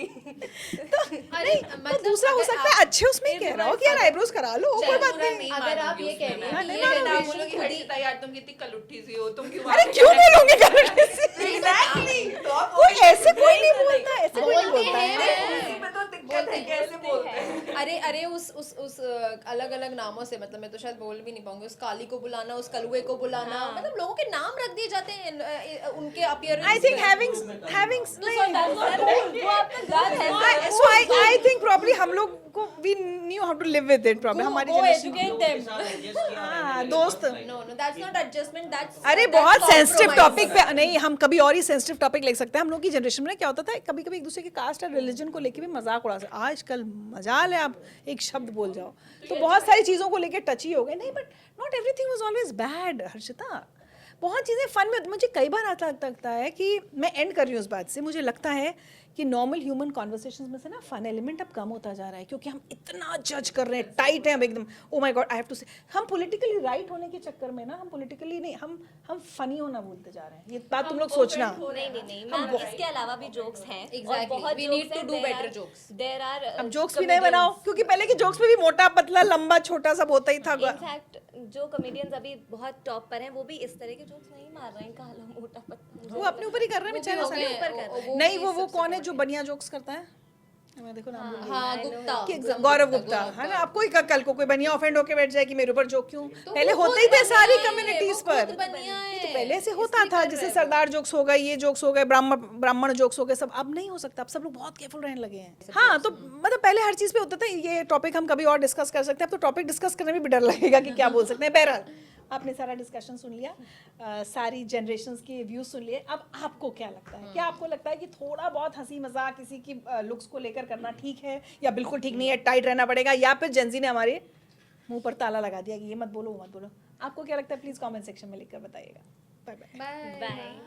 अरे तो दूसरा हो सकता है अच्छे उसमें ही कह रहा हो कि यार आईब्रोज करा लो, कोई बात नहीं। अगर आप ये कह रहे हैं कि ये ये ना जनरेशन बोलो कि खुद ही हर्षिता यार तुम कितनी कलुट्ठी सी हो, तुम क्यों अरे क्यों बोलोगे एग्जैक्टली, कोई ऐसे कोई नहीं बोलता, ऐसे कोई नहीं बोलता है। अरे उस अलग अलग नामों से, मतलब मैं तो शायद बोल भी नहीं पाऊंगी, उस काली को बुलाना, उस कलुए को बुलाना, मतलब लोगों के नाम रख दिए जाते हैं उनके appearance. I think having So I think probably हम लोग को we knew how to live with it probably, हमारी generation। हाँ दोस्त, No, that's not adjustment, that's अरे that's बहुत सेंसिटिव compromise। टॉपिक पे नहीं, हम कभी और ही सेंसिटिव टॉपिक ले सकते हैं। हम लोग की जनरेशन में क्या होता था, कभी कभी एक दूसरे के कास्ट और रिलीजन को लेके भी मजाक उड़ा सकते। आजकल मजाल है आप एक शब्द बोल जाओ तो बहुत सारी चीज़ों को लेके टची हो गए। नहीं but not everything was always bad Harshita, बहुत चीज़ें फन में। मुझे कई बार आता लगता है कि मैं एंड कर रही हूँ उस बात से, मुझे लगता है कि नॉर्मल ह्यूमन कॉन्वर्सेशंस में से ना फन एलिमेंट अब कम होता जा रहा है, क्योंकि हम इतना जज कर रहे हैं, टाइट हैं हम एकदम। Oh my god I have to say, हम पॉलिटिकली राइट होने के चक्कर में ना, हम पॉलिटिकली नहीं, हम फनी होना भूलते जा रहे हैं। ये बात तुम लोग सोचना। नहीं मैम, इसके अलावा भी जोक्स हैं और Exactly. बहुत We jokes need to हैं। do There better are- jokes. there are अब जोक्स भी नहीं बनाओ, क्योंकि पहले के जोक्स में भी मोटा पतला लंबा छोटा सब होता ही था। इनफैक्ट जो कॉमेडियंस अभी बहुत टॉप पर हैं वो भी इस तरह के जोक्स नहीं मार रहे हैं, काला मोटा पतला। वो अपने ऊपर ही कर रहे हैं बेचारे सारे। ऊपर कर रहे हैं। नहीं वो कौन है जो बढ़िया जोक्स करता है, मैं देखो नाम भूल गई। हाँ गुप्ता, कि गौरव गुप्ता है ना। आपको ही कल को कोई बनिया ऑफेंड होके बैठ जाए कि मेरे ऊपर जोक क्यों, पहले होते ही थे सारी कम्युनिटीज पर। ये तो पहले से होता था, जैसे सरदार जोक्स हो गए, ये जोक्स हो गए, ब्राह्मण जोक्स हो गए, सब अब नहीं हो सकता। अब सब लोग बहुत केयरफुल रहने लगे हैं। हाँ तो मतलब पहले हर चीज पे होता था। ये टॉपिक हम कभी और डिस्कस कर सकते हैं, अब तो टॉपिक डिस्कस करने में भी डर लगेगा कि क्या बोल सकते हैं। बहरहाल आपने सारा डिस्कशन सुन लिया, सारी जनरेशंस के व्यूज सुन लिए। अब आपको क्या लगता है, क्या आपको लगता है कि थोड़ा बहुत हंसी मजाक किसी की लुक्स को लेकर करना ठीक है, या बिल्कुल ठीक नहीं है, टाइट रहना पड़ेगा, या फिर जेंजी ने हमारे मुंह पर ताला लगा दिया कि ये मत बोलो वो मत बोलो? आपको क्या लगता है प्लीज कमेंट सेक्शन में लिखकर बताइएगा। Bye bye. बाय।